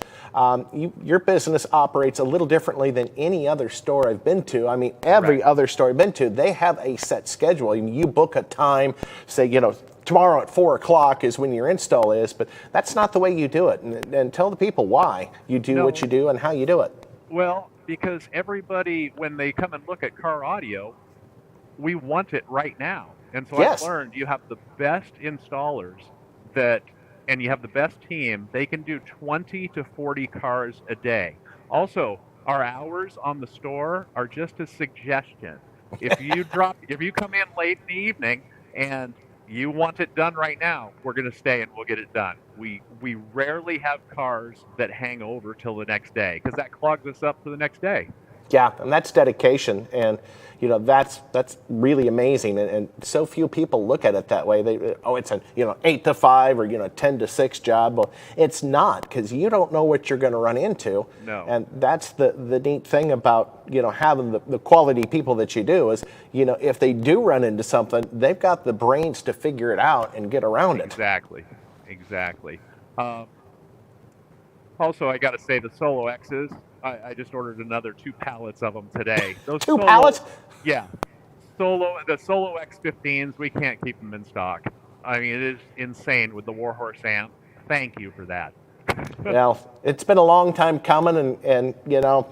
Speaker 1: Your business operates a little differently than any other store I've been to. I mean, every other store I've been to, they have a set schedule. You book a time, say, tomorrow at 4 o'clock is when your install is, but that's not the way you do it. And tell the people why you do what you do and how you do it.
Speaker 8: Well, because everybody, when they come and look at car audio, we want it right now. And so
Speaker 1: Yes.
Speaker 8: I've learned you have the best installers and you have the best team. They can do 20 to 40 cars a day. Also, our hours on the store are just a suggestion. If you come in late in the evening and you want it done right now, we're going to stay and we'll get it done. We rarely have cars that hang over till the next day because that clogs us up for the next day.
Speaker 1: Yeah, and that's dedication, and that's really amazing, and so few people look at it that way. It's an 8 to 5 or 10 to 6 job. Well, it's not, because you don't know what you're going to run into.
Speaker 8: No.
Speaker 1: And that's the neat thing about having the quality people that you do is if they do run into something, they've got the brains to figure it out and get around it.
Speaker 8: Exactly. Also, I got to say the Solo X's. I just ordered another 2 pallets of them today. Those
Speaker 1: Two pallets?
Speaker 8: Yeah. The Solo X15s, we can't keep them in stock. I mean, it is insane with the Warhorse amp. Thank you for that.
Speaker 1: Well, it's been a long time coming, and a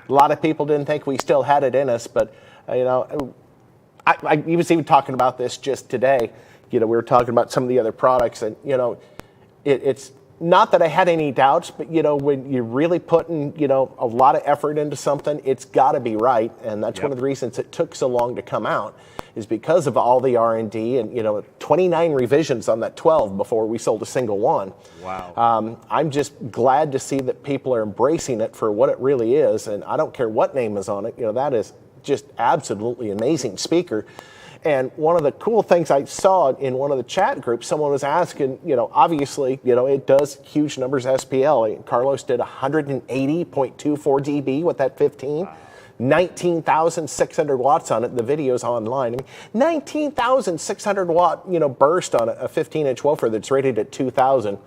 Speaker 1: lot of people didn't think we still had it in us, but I was even talking about this just today. We were talking about some of the other products, and it's not that I had any doubts, but when you're really putting a lot of effort into something, it's got to be right, and that's one of the reasons it took so long to come out, is because of all the R&D and 29 revisions on that 12 before we sold a single one.
Speaker 8: Wow.
Speaker 1: I'm just glad to see that people are embracing it for what it really is, and I don't care what name is on it. That is just absolutely amazing speaker. And one of the cool things I saw in one of the chat groups, someone was asking, obviously, it does huge numbers SPL. Carlos did 180.24 dB with that 15. Wow. 19,600 watts on it. The video's online. I mean, 19,600 watt, burst on a 15-inch woofer that's rated at 2,000.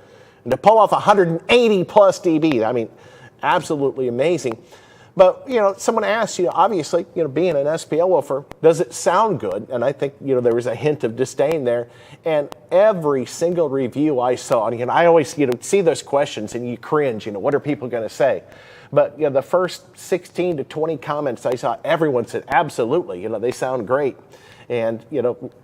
Speaker 1: And to pull off 180 plus dB, I mean, absolutely amazing. But, someone asked, obviously, being an SPL woofer, does it sound good? And I think, there was a hint of disdain there. And every single review I saw, and I always, see those questions and you cringe, what are people going to say? But, the first 16 to 20 comments I saw, everyone said, absolutely, they sound great. And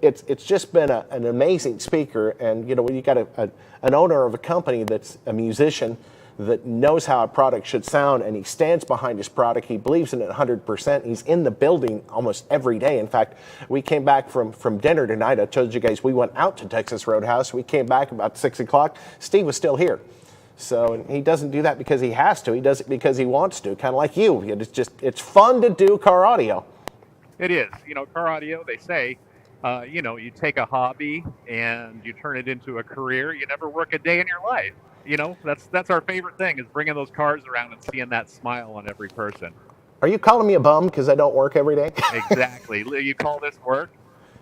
Speaker 1: it's just been an amazing speaker. And when you got an owner of a company that's a musician that knows how a product should sound, and he stands behind his product. He believes in it 100%. He's in the building almost every day. In fact, we came back from dinner tonight. I told you guys we went out to Texas Roadhouse. We came back about 6 o'clock. Steve was still here. So he doesn't do that because he has to. He does it because he wants to, kind of like you. It's fun to do car audio.
Speaker 8: It is. Car audio, they say, you take a hobby and you turn it into a career. You never work a day in your life. That's our favorite thing, is bringing those cars around and seeing that smile on every person.
Speaker 1: Are you calling me a bum because I don't work every day?
Speaker 8: Exactly. You call this work?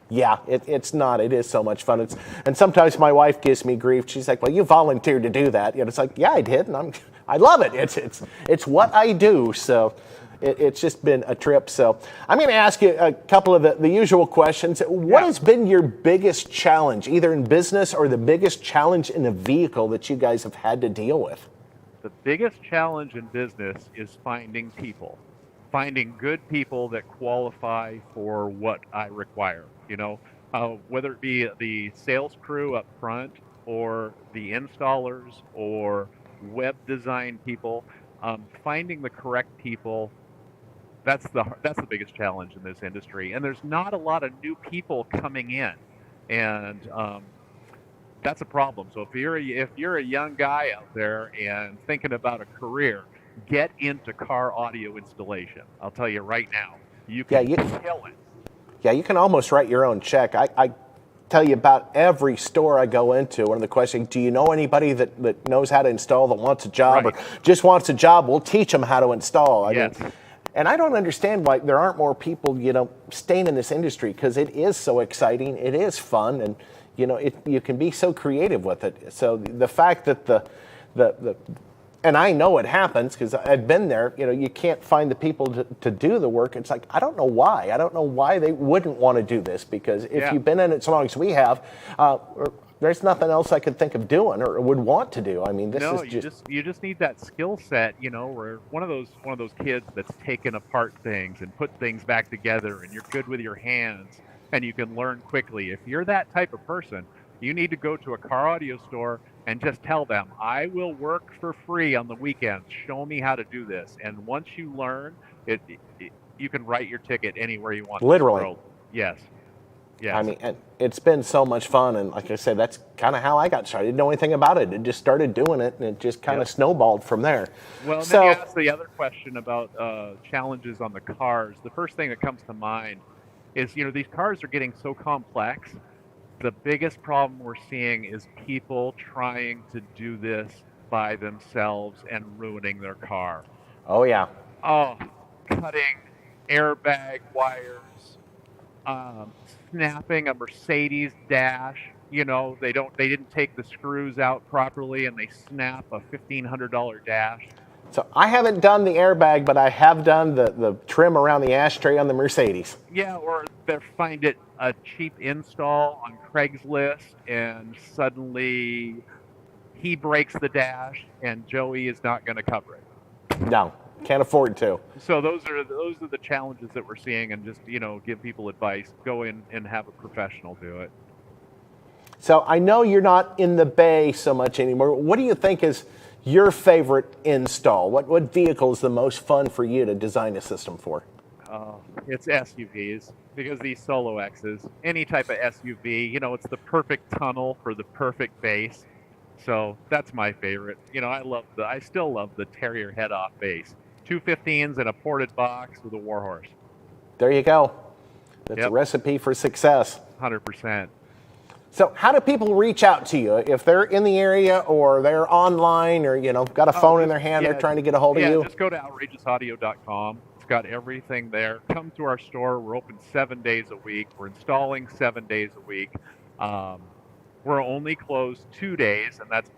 Speaker 1: Yeah, it's not. It is so much fun. And sometimes my wife gives me grief. She's like, "Well, you volunteered to do that." It's like, yeah, I did, and I love it. It's what I do. So it's just been a trip. So I'm going to ask you a couple of the usual questions. What has been your biggest challenge, either in business or the biggest challenge in a vehicle that you guys have had to deal with?
Speaker 8: The biggest challenge in business is finding people, finding good people that qualify for what I require. Whether it be the sales crew up front or the installers or web design people, finding the correct people. That's the biggest challenge in this industry, and there's not a lot of new people coming in, and that's a problem. So if you're a young guy out there and thinking about a career, get into car audio installation. I'll tell you right now, you can kill it.
Speaker 1: Yeah, you can almost write your own check. I tell you about every store I go into. One of the questions: do you know anybody that knows how to install, that wants a job,
Speaker 8: right,
Speaker 1: or just wants a job? We'll teach them how to install. I
Speaker 8: yes.
Speaker 1: mean, and I don't understand why there aren't more people, staying in this industry, because it is so exciting. It is fun, and you can be so creative with it. So the fact that the and I know it happens because I've been there. You can't find the people to do the work. It's like, I don't know why. I don't know why they wouldn't want to do this, because if you've been in it so long as we have, there's nothing else I could think of doing or would want to do. I mean, this is
Speaker 8: you just need that skill set, where one of those kids that's taken apart things and put things back together, and you're good with your hands and you can learn quickly. If you're that type of person, you need to go to a car audio store and just tell them, I will work for free on the weekends. Show me how to do this. And once you learn, you can write your ticket anywhere you want.
Speaker 1: Literally.
Speaker 8: Yes. Yes.
Speaker 1: I mean, and it's been so much fun. And like I said, that's kind of how I got started. I didn't know anything about it. I just started doing it, and it just kind of snowballed from there.
Speaker 8: Well, and then you asked the other question about challenges on the cars. The first thing that comes to mind is, these cars are getting so complex. The biggest problem we're seeing is people trying to do this by themselves and ruining their car.
Speaker 1: Oh, yeah.
Speaker 8: Oh, cutting airbag wires, snapping a Mercedes dash. They didn't take the screws out properly, and they snap a $1,500 dash.
Speaker 1: So I haven't done the airbag, but I have done the trim around the ashtray on the Mercedes.
Speaker 8: Yeah, or they find it a cheap install on Craigslist, and suddenly he breaks the dash, and Joey is not going to cover it.
Speaker 1: No, can't afford to.
Speaker 8: So those are the challenges that we're seeing, and just give people advice. Go in and have a professional do it.
Speaker 1: So I know you're not in the Bay so much anymore. What do you think is your favorite install? What vehicle is the most fun for you to design a system for?
Speaker 8: It's SUVs, because these Solo X's, any type of SUV, it's the perfect tunnel for the perfect base. So that's my favorite. I still love the Terrier head-off base. 215s and a ported box with a Warhorse.
Speaker 1: There you go. That's a recipe for success.
Speaker 8: 100%.
Speaker 1: So how do people reach out to you if they're in the area, or they're online, or got a phone in their hand, they're trying to get a hold of you?
Speaker 8: Just go to outrageousaudio.com. It's got everything there. Come to our store. We're open 7 days a week. We're installing 7 days a week. We're only closed 2 days, and that's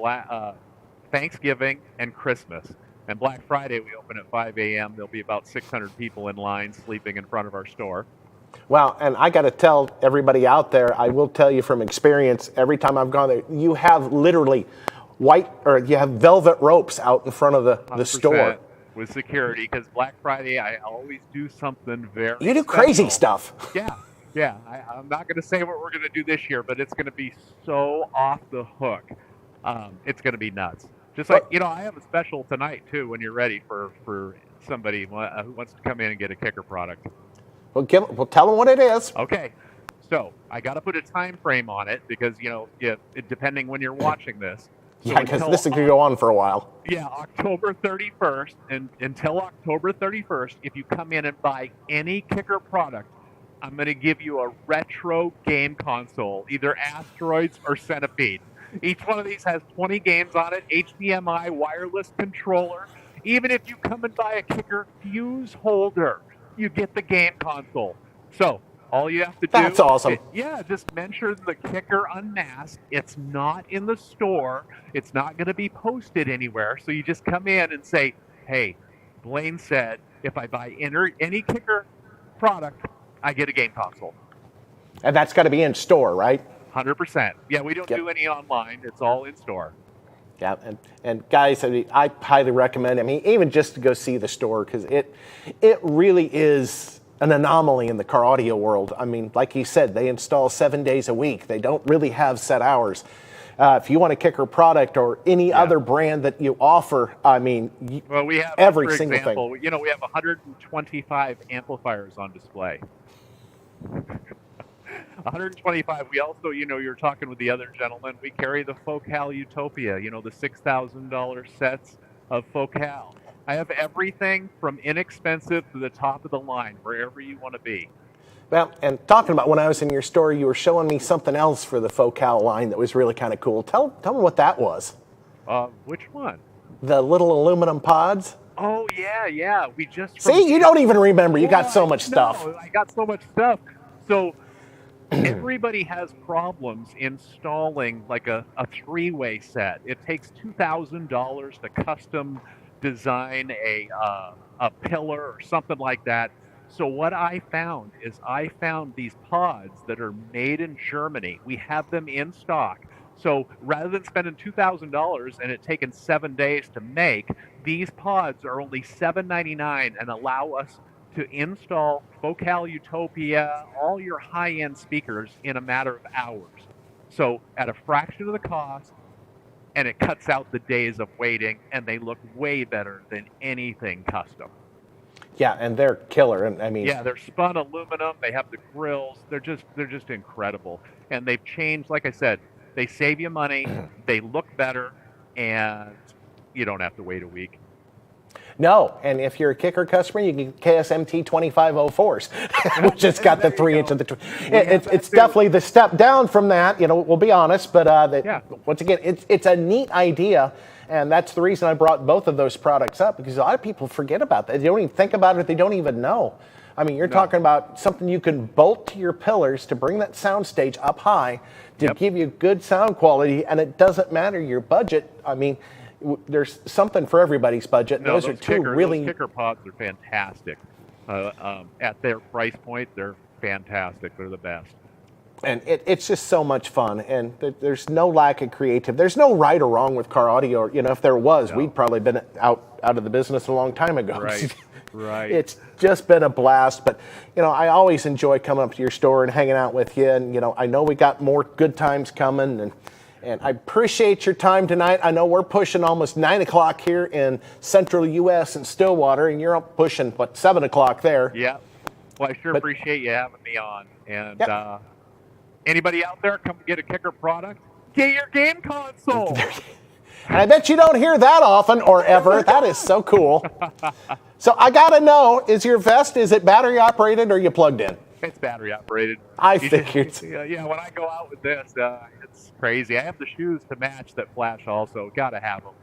Speaker 8: Thanksgiving and Christmas. And Black Friday, we open at 5 a.m. There'll be about 600 people in line sleeping in front of our store.
Speaker 1: Well, and I got to tell everybody out there, I will tell you from experience, every time I've gone there, you have literally you have velvet ropes out in front of the store.
Speaker 8: With security, because Black Friday, I always do something very
Speaker 1: You do
Speaker 8: special.
Speaker 1: crazy stuff.
Speaker 8: Yeah. Yeah, I'm not going to say what we're going to do this year, but it's going to be so off the hook. It's going to be nuts. Just like, I have a special tonight, too, when you're ready for somebody who wants to come in and get a kicker product.
Speaker 1: Well, tell them what it is.
Speaker 8: Okay. So I got to put a time frame on it because, depending when you're watching this. So
Speaker 1: yeah, because this could go on for a while.
Speaker 8: Yeah, October 31st. And until October 31st, if you come in and buy any kicker product, I'm going to give you a retro game console, either Asteroids or Centipede. Each one of these has 20 games on it, HDMI, wireless controller. Even if you come and buy a kicker fuse holder, you get the game console. So all you have to do...
Speaker 1: That's awesome.
Speaker 8: Just mention the kicker UnMasked. It's not in the store. It's not going to be posted anywhere. So you just come in and say, hey, Blaine said if I buy any kicker product, I get a game console.
Speaker 1: And that's got to be in store, right?
Speaker 8: 100%. Yeah, we don't do any online. It's all in store.
Speaker 1: Yeah, and guys, I highly recommend, even just to go see the store, because it really is an anomaly in the car audio world. Like you said, they install 7 days a week. They don't really have set hours. If you want a kicker product or any other brand that you offer,
Speaker 8: we have
Speaker 1: every
Speaker 8: for
Speaker 1: single
Speaker 8: example,
Speaker 1: thing.
Speaker 8: We have 125 amplifiers on display. 125. We also, you're talking with the other gentleman. We carry the Focal Utopia, the $6,000 sets of Focal. I have everything from inexpensive to the top of the line, wherever you want to be.
Speaker 1: Well, and talking about when I was in your store, you were showing me something else for the Focal line that was really kind of cool. Tell me what that was.
Speaker 8: Which one?
Speaker 1: The little aluminum pods.
Speaker 8: Oh, yeah. We just...
Speaker 1: See, you don't even remember. You got so much stuff.
Speaker 8: I got so much stuff. So everybody has problems installing like a three-way set. It takes $2,000 to custom design a pillar or something like that. So what I found is these pods that are made in Germany. We have them in stock. So rather than spending $2,000 and it taking 7 days to make, these pods are only $7.99 and allow us to install Focal Utopia, all your high-end speakers in a matter of hours. So at a fraction of the cost, and it cuts out the days of waiting, and they look way better than anything custom.
Speaker 1: Yeah, and they're killer. And
Speaker 8: yeah, they're spun aluminum. They have the grills. They're just incredible. And they've changed. Like I said, they save you money. They look better, and you don't have to wait a week.
Speaker 1: No, and if you're a kicker customer, you can get KSMT 2504s, which has got the 3-inch of the. It's definitely the step down from that. We'll be honest, but once again, it's a neat idea, and that's the reason I brought both of those products up, because a lot of people forget about that. They don't even think about it. They don't even know. You're talking about something you can bolt to your pillars to bring that soundstage up high to give you good sound quality, and it doesn't matter your budget. There's something for everybody's budget.
Speaker 8: No,
Speaker 1: those are two really...
Speaker 8: Those kicker pods are fantastic. At their price point, they're fantastic. They're the best.
Speaker 1: And it's just so much fun. And there's no lack of creative. There's no right or wrong with car audio. If there was, we'd probably been out of the business a long time ago.
Speaker 8: Right.
Speaker 1: It's just been a blast. But, I always enjoy coming up to your store and hanging out with you. And, I know we got more good times coming. And I appreciate your time tonight. I know we're pushing almost 9 o'clock here in central U.S. and Stillwater, and you're up pushing, 7 o'clock there.
Speaker 8: Yeah. Well, I appreciate you having me on. And anybody out there, come get a kicker product, get your game console.
Speaker 1: And I bet you don't hear that often or ever. That is so cool. So I got to know, is your vest, is it battery operated or you plugged in?
Speaker 8: It's battery operated.
Speaker 1: I figured.
Speaker 8: Yeah, when I go out with this, it's crazy. I have the shoes to match that flash also. Got to have them.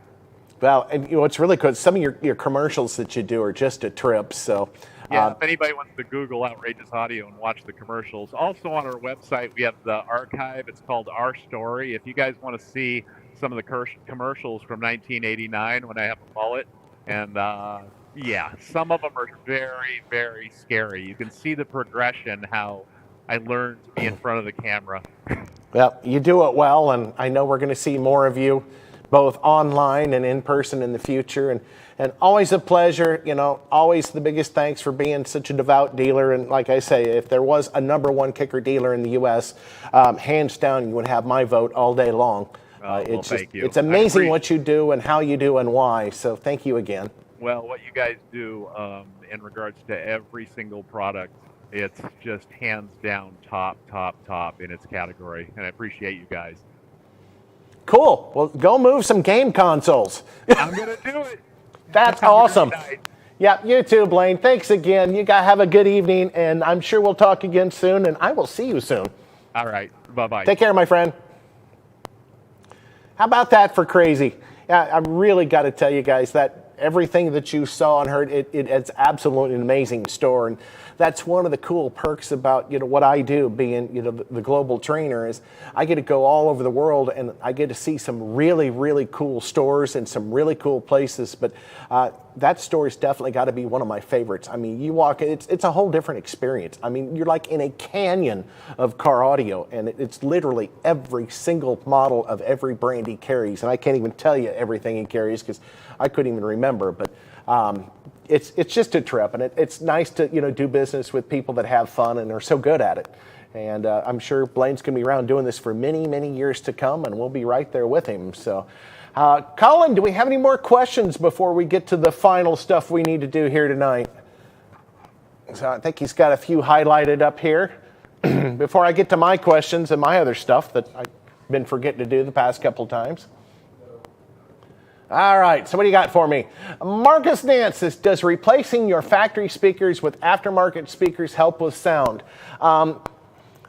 Speaker 1: Well, and what's really cool, some of your commercials that you do are just a trip. So
Speaker 8: yeah, if anybody wants to Google Outrageous Audio and watch the commercials. Also on our website, we have the archive. It's called Our Story. If you guys want to see some of the commercials from 1989 when I have a mullet, and some of them are very, very scary. You can see the progression, how I learned to be in front of the camera.
Speaker 1: Well, you do it well, and I know we're going to see more of you both online and in person in the future. And always a pleasure, always the biggest thanks for being such a devout dealer. And like I say, if there was a #1 kicker dealer in the U.S., hands down, you would have my vote all day long.
Speaker 8: Thank you.
Speaker 1: It's amazing what you do and how you do and why. So thank you again.
Speaker 8: Well, what you guys do in regards to every single product, it's just hands down top in its category. And I appreciate you guys.
Speaker 1: Cool. Well, go move some game consoles.
Speaker 8: I'm going to do it.
Speaker 1: That's awesome. Yeah, you too, Blaine. Thanks again. You guys have a good evening, and I'm sure we'll talk again soon, and I will see you soon.
Speaker 8: All right. Bye-bye.
Speaker 1: Take care, my friend. How about that for crazy? Yeah, I really got to tell you guys that everything that you saw and heard, it's absolutely an amazing store. And that's one of the cool perks about, what I do being, the global trainer is I get to go all over the world and I get to see some really, really cool stores and some really cool places. But that store's definitely got to be one of my favorites. I mean, you walk, it's a whole different experience. I mean, you're like in a canyon of car audio, and it's literally every single model of every brand he carries. And I can't even tell you everything he carries because I couldn't even remember. But it's just a trip, and it's nice to do business with people that have fun and are so good at it. And I'm sure Blaine's going to be around doing this for many, many years to come, and we'll be right there with him. So, Colin, do we have any more questions before we get to the final stuff we need to do here tonight? So I think he's got a few highlighted up here. Before I get to my questions and my other stuff that I've been forgetting to do the past couple times. All right, so what do you got for me? Marcus Nance says, does replacing your factory speakers with aftermarket speakers help with sound?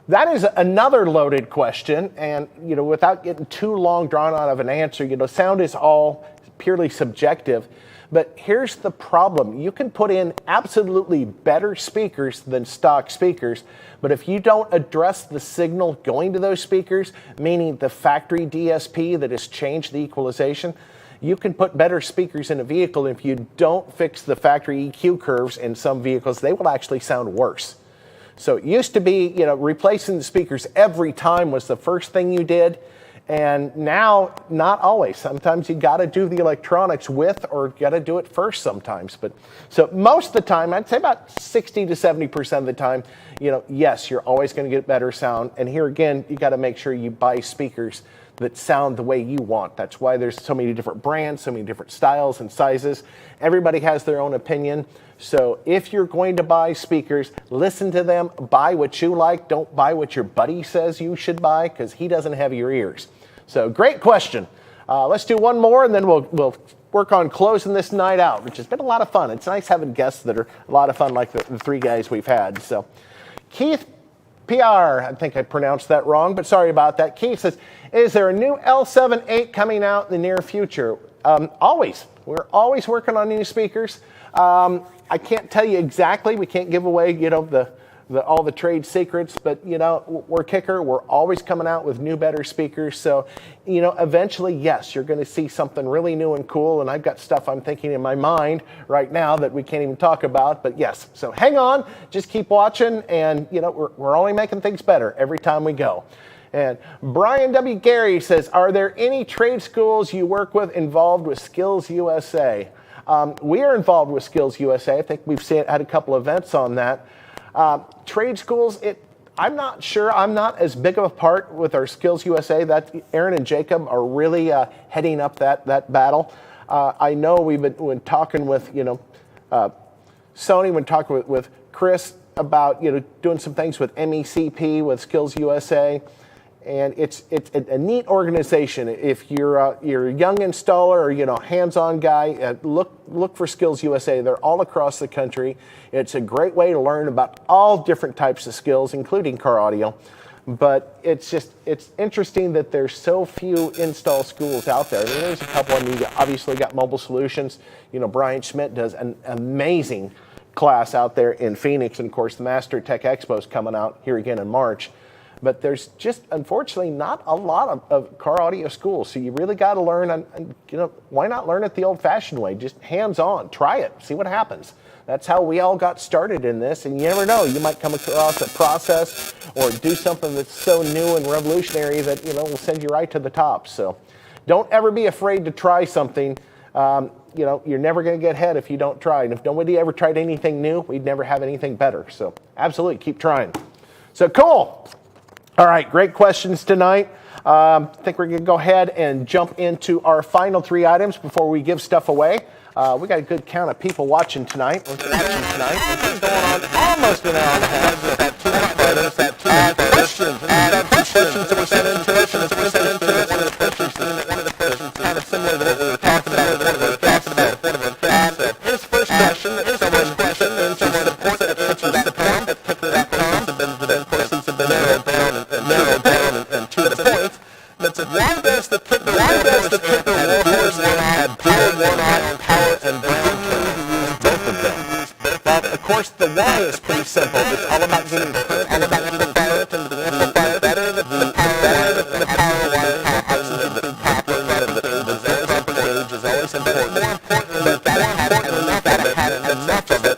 Speaker 1: That is another loaded question, and without getting too long drawn out of an answer, sound is all purely subjective. But here's the problem. You can put in absolutely better speakers than stock speakers, but if you don't address the signal going to those speakers, meaning the factory DSP that has changed the equalization, you can put better speakers in a vehicle. If you don't fix the factory EQ curves in some vehicles, they will actually sound worse. So it used to be, replacing the speakers every time was the first thing you did. And now, not always. Sometimes you got to do the electronics with, or got to do it first sometimes. But so most of the time, I'd say about 60 to 70% of the time, yes, you're always going to get better sound. And here again, you got to make sure you buy speakers that sound the way you want. That's why there's so many different brands, so many different styles and sizes. Everybody has their own opinion. So if you're going to buy speakers, listen to them, buy what you like. Don't buy what your buddy says you should buy, because he doesn't have your ears. So great question. Let's do one more, and then we'll work on closing this night out, which has been a lot of fun. It's nice having guests that are a lot of fun, like the three guys we've had. So Keith PR, I think I pronounced that wrong, but sorry about that. Keith says, is there a new L7-8 coming out in the near future? Always. We're always working on new speakers. I can't tell you exactly. We can't give away, all the trade secrets, but we're Kicker. We're always coming out with new, better speakers. So, eventually, yes, you're going to see something really new and cool. And I've got stuff I'm thinking in my mind right now that we can't even talk about. But yes, so hang on, just keep watching, and we're only making things better every time we go. And Brian W. Gary says, are there any trade schools you work with involved with Skills USA? We are involved with Skills USA. I think we've had a couple events on that. Trade schools, I'm not sure. I'm not as big of a part with our Skills USA. That Aaron and Jacob are really heading up that battle. I know we've been talking with Sony, been talking with Chris about doing some things with MECP with Skills USA. And it's a neat organization. If you're a young installer or hands-on guy, look for Skills USA. They're all across the country. It's a great way to learn about all different types of skills, including car audio. But it's interesting that there's so few install schools out there. I mean, there's a couple. I mean, you obviously got Mobile Solutions. Brian Schmidt does an amazing class out there in Phoenix, and of course the Master Tech Expo is coming out here again in March. But there's just, unfortunately, not a lot of car audio schools. So you really got to learn, and why not learn it the old-fashioned way? Just hands-on, try it, see what happens. That's how we all got started in this, and you never know. You might come across a process or do something that's so new and revolutionary that will send you right to the top. So don't ever be afraid to try something. You know, you're never going to get ahead if you don't try. And if nobody ever tried anything new, we'd never have anything better. So absolutely, keep trying. So cool. All right, great questions tonight. I think we're going to go ahead and jump into our final 3 items before we give stuff away. We got a good count of people watching tonight. We're going on almost an hour and a half. We've got 2 items, that 2 questions. And questions that were sent in to us, and as we sent into it, one of the questions kind of similar to what we were talking about. One of our guests. Here's the first question. Someone's question, and someone supports it. Questions have been narrowed down and to the point. That's it. Why does the kicker Warhorse add power, power and ground terminals? Both of them. Well, of course, the why is pretty simple. It's all about getting current, all about getting current, and the better the power wire happens to be popular, the is always important. More important is that had enough of it,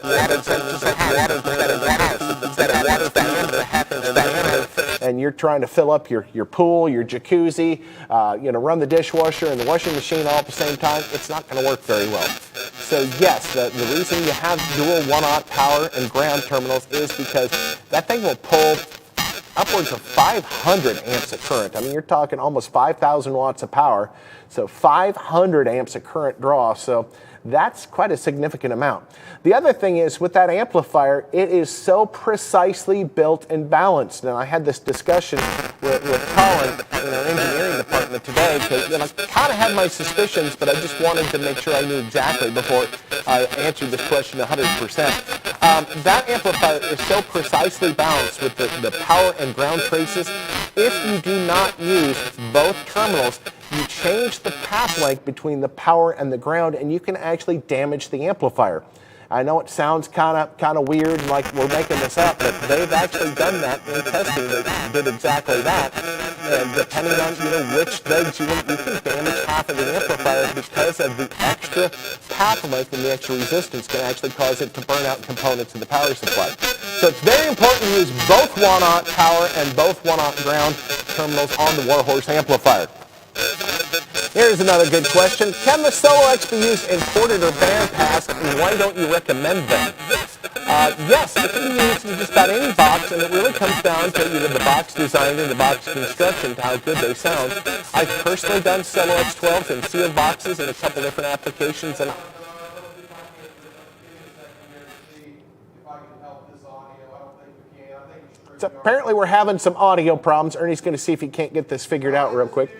Speaker 1: and you're trying to fill up your pool, your jacuzzi, run the dishwasher and the washing machine all at the same time, it's not going to work very well. So yes, the reason you have dual 1-aught power and ground terminals is because that thing will pull upwards of 500 amps of current. I mean, you're talking almost 5,000 watts of power, so 500 amps of current draw. So that's quite a significant amount. The other thing is with that amplifier, it is so precisely built and balanced. And I had this discussion with Colin in our engineering department today because I kind of had my suspicions, but I just wanted to make sure I knew exactly before I answered this question 100%. That amplifier is so precisely balanced with the power and ground traces. If you do not use both terminals, you change the path length between the power and the ground, and you can actually damage the amplifier. I know it sounds kind of weird, like we're making this up, but they've actually done that in testing. They did exactly that, and depending on which legs you want, you can damage half of the amplifier because of the extra path length and the extra resistance can actually cause it to burn out components of the power supply. So it's very important to use both 1-aught power and both 1-aught ground terminals on the Warhorse amplifier. Here's another good question. Can the Solo X be used in ported or bandpass, and why don't you recommend them? Yes, it can be used in just about any box, and it really comes down to either the box design and the box construction to how good they sound. I've personally done Solo X12s in sealed boxes in a couple different applications, and so apparently we're having some audio problems. Ernie's going to see if he can't get this figured out real quick.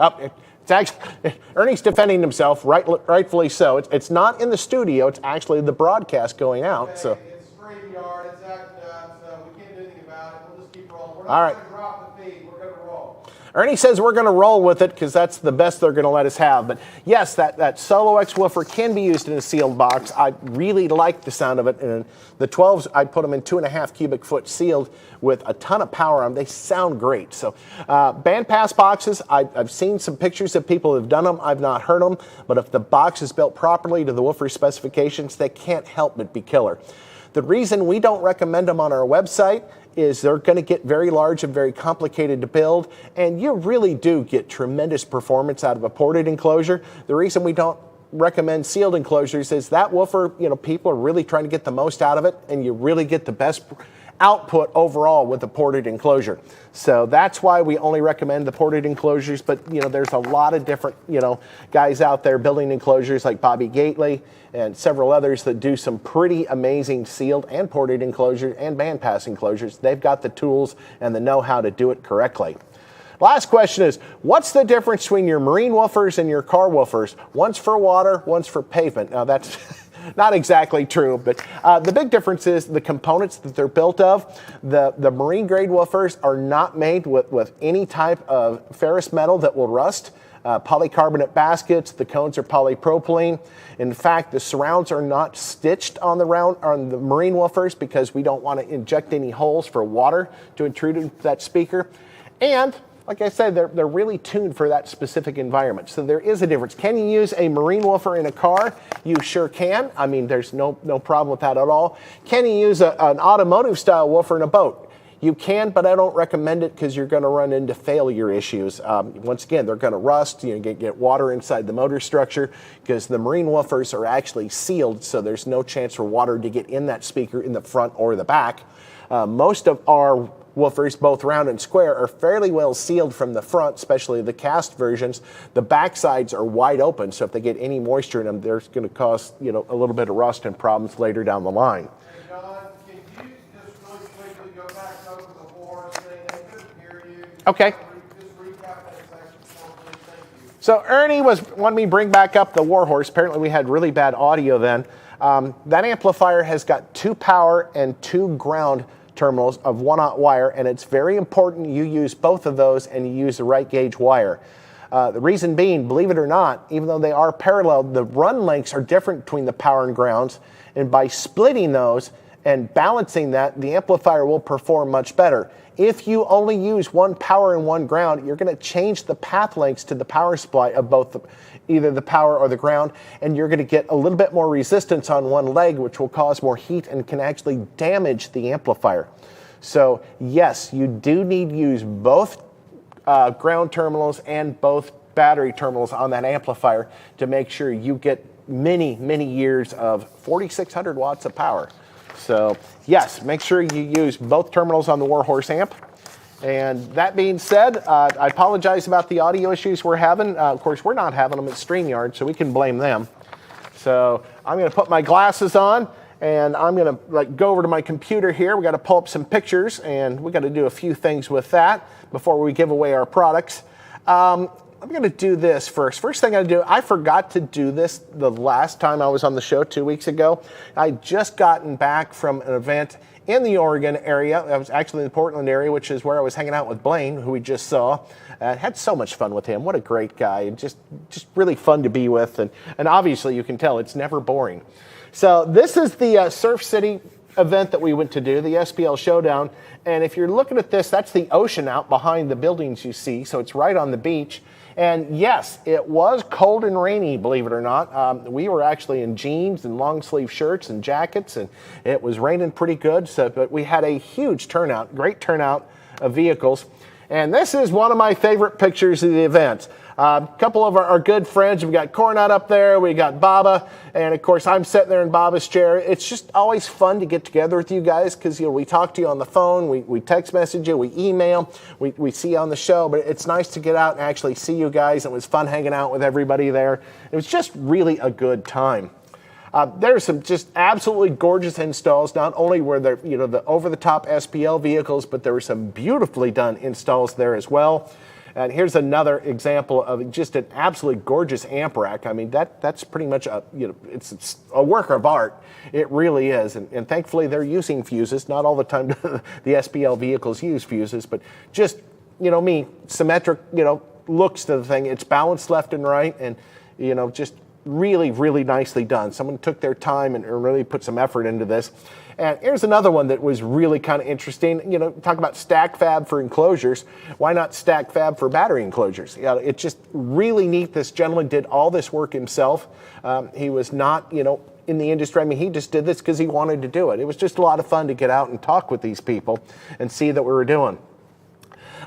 Speaker 1: It's actually Ernie's defending himself, rightfully so. It's not in the studio. It's actually the broadcast going out. So
Speaker 6: it's StreamYard. It's acting up, so we can't do anything about it. We'll just keep rolling. We're
Speaker 1: all
Speaker 6: not
Speaker 1: right.
Speaker 6: going to drop the feed. We're going to roll.
Speaker 1: Ernie says we're going to roll with it because that's the best they're going to let us have. But yes, that Solo X woofer can be used in a sealed box. I really like the sound of it. And the 12s, I'd put them in 2.5 cubic foot sealed with a ton of power on them. They sound great. So bandpass boxes, I've seen some pictures of people who've done them. I've not heard them. But if the box is built properly to the woofer specifications, they can't help but be killer. The reason we don't recommend them on our website is they're going to get very large and very complicated to build, and you really do get tremendous performance out of a ported enclosure. The reason we don't recommend sealed enclosures is that woofer, people are really trying to get the most out of it, and you really get the best output overall with the ported enclosure. So that's why we only recommend the ported enclosures, but there's a lot of different guys out there building enclosures like Bobby Gately and several others that do some pretty amazing sealed and ported enclosures and bandpass enclosures. They've got the tools and the know-how to do it correctly. Last question is, what's the difference between your marine woofers and your car woofers? One's for water, one's for pavement. Now that's not exactly true, but the big difference is the components that they're built of. The marine grade woofers are not made with any type of ferrous metal that will rust. Polycarbonate baskets, the cones are polypropylene. In fact, the surrounds are not stitched on the marine woofers because we don't want to inject any holes for water to intrude into that speaker. And like I said, they're really tuned for that specific environment. So there is a difference. Can you use a marine woofer in a car? You sure can. I mean, there's no problem with that at all. Can you use an automotive style woofer in a boat? You can, but I don't recommend it because you're going to run into failure issues. Once again, they're going to rust. You get water inside the motor structure because the marine woofers are actually sealed, so there's no chance for water to get in that speaker in the front or the back. Most of our woofers, both round and square, are fairly well sealed from the front, especially the cast versions. The back sides are wide open, so if they get any moisture in them, there's going to cause a little bit of rust and problems later down the line.
Speaker 6: Hey, John, can you just really quickly go back over the Warhorse thing? They couldn't hear you.
Speaker 1: Okay.
Speaker 6: Just recap that section for me, please. Thank you.
Speaker 1: So Ernie wanted me to bring back up the Warhorse. Apparently we had really bad audio then. That amplifier has got 2 power and 2 ground terminals of 1/0 wire, and it's very important you use both of those and you use the right gauge wire. The reason being, believe it or not, even though they are parallel, the run lengths are different between the power and grounds, and by splitting those and balancing that, the amplifier will perform much better. If you only use 1 power and 1 ground, you're going to change the path lengths to the power supply of both either the power or the ground, and you're going to get a little bit more resistance on one leg, which will cause more heat and can actually damage the amplifier. So yes, you do need to use both ground terminals and both battery terminals on that amplifier to make sure you get many, many years of 4,600 watts of power. So yes, make sure you use both terminals on the Warhorse amp. And that being said, I apologize about the audio issues we're having. Of course, we're not having them at StreamYard, so we can blame them. So I'm going to put my glasses on, and I'm going to go over to my computer here. We got to pull up some pictures, and we got to do a few things with that before we give away our products. I'm going to do this first. First thing I do, I forgot to do this the last time I was on the show 2 weeks ago. I'd just gotten back from an event in the Oregon area. I was actually in the Portland area, which is where I was hanging out with Blaine, who we just saw. Had so much fun with him. What a great guy. Just really fun to be with. And obviously, you can tell it's never boring. So this is the Surf City event that we went to do, the SPL Showdown. And if you're looking at this, that's the ocean out behind the buildings you see. So it's right on the beach. And yes, it was cold and rainy, believe it or not. We were actually in jeans and long sleeve shirts and jackets, and it was raining pretty good. But we had a huge turnout, great turnout of vehicles. And this is one of my favorite pictures of the event. A couple of our good friends. We got Coronat up there. We got Baba. And, of course, I'm sitting there in Baba's chair. It's just always fun to get together with you guys because, we talk to you on the phone. We text message you. We email. We see you on the show. But it's nice to get out and actually see you guys. It was fun hanging out with everybody there. It was just really a good time. There's some just absolutely gorgeous installs. Not only were there, the over-the-top SPL vehicles, but there were some beautifully done installs there as well. And here's another example of just an absolutely gorgeous amp rack. I mean, that's pretty much it's a work of art. It really is. And thankfully, they're using fuses. Not all the time do the SPL vehicles use fuses, but just, symmetric, looks to the thing. It's balanced left and right, and, just really, really nicely done. Someone took their time and really put some effort into this. And here's another one that was really kind of interesting. Talk about stack fab for enclosures. Why not stack fab for battery enclosures? It's just really neat. This gentleman did all this work himself. He was not, in the industry. I mean, he just did this because he wanted to do it. It was just a lot of fun to get out and talk with these people and see that we were doing.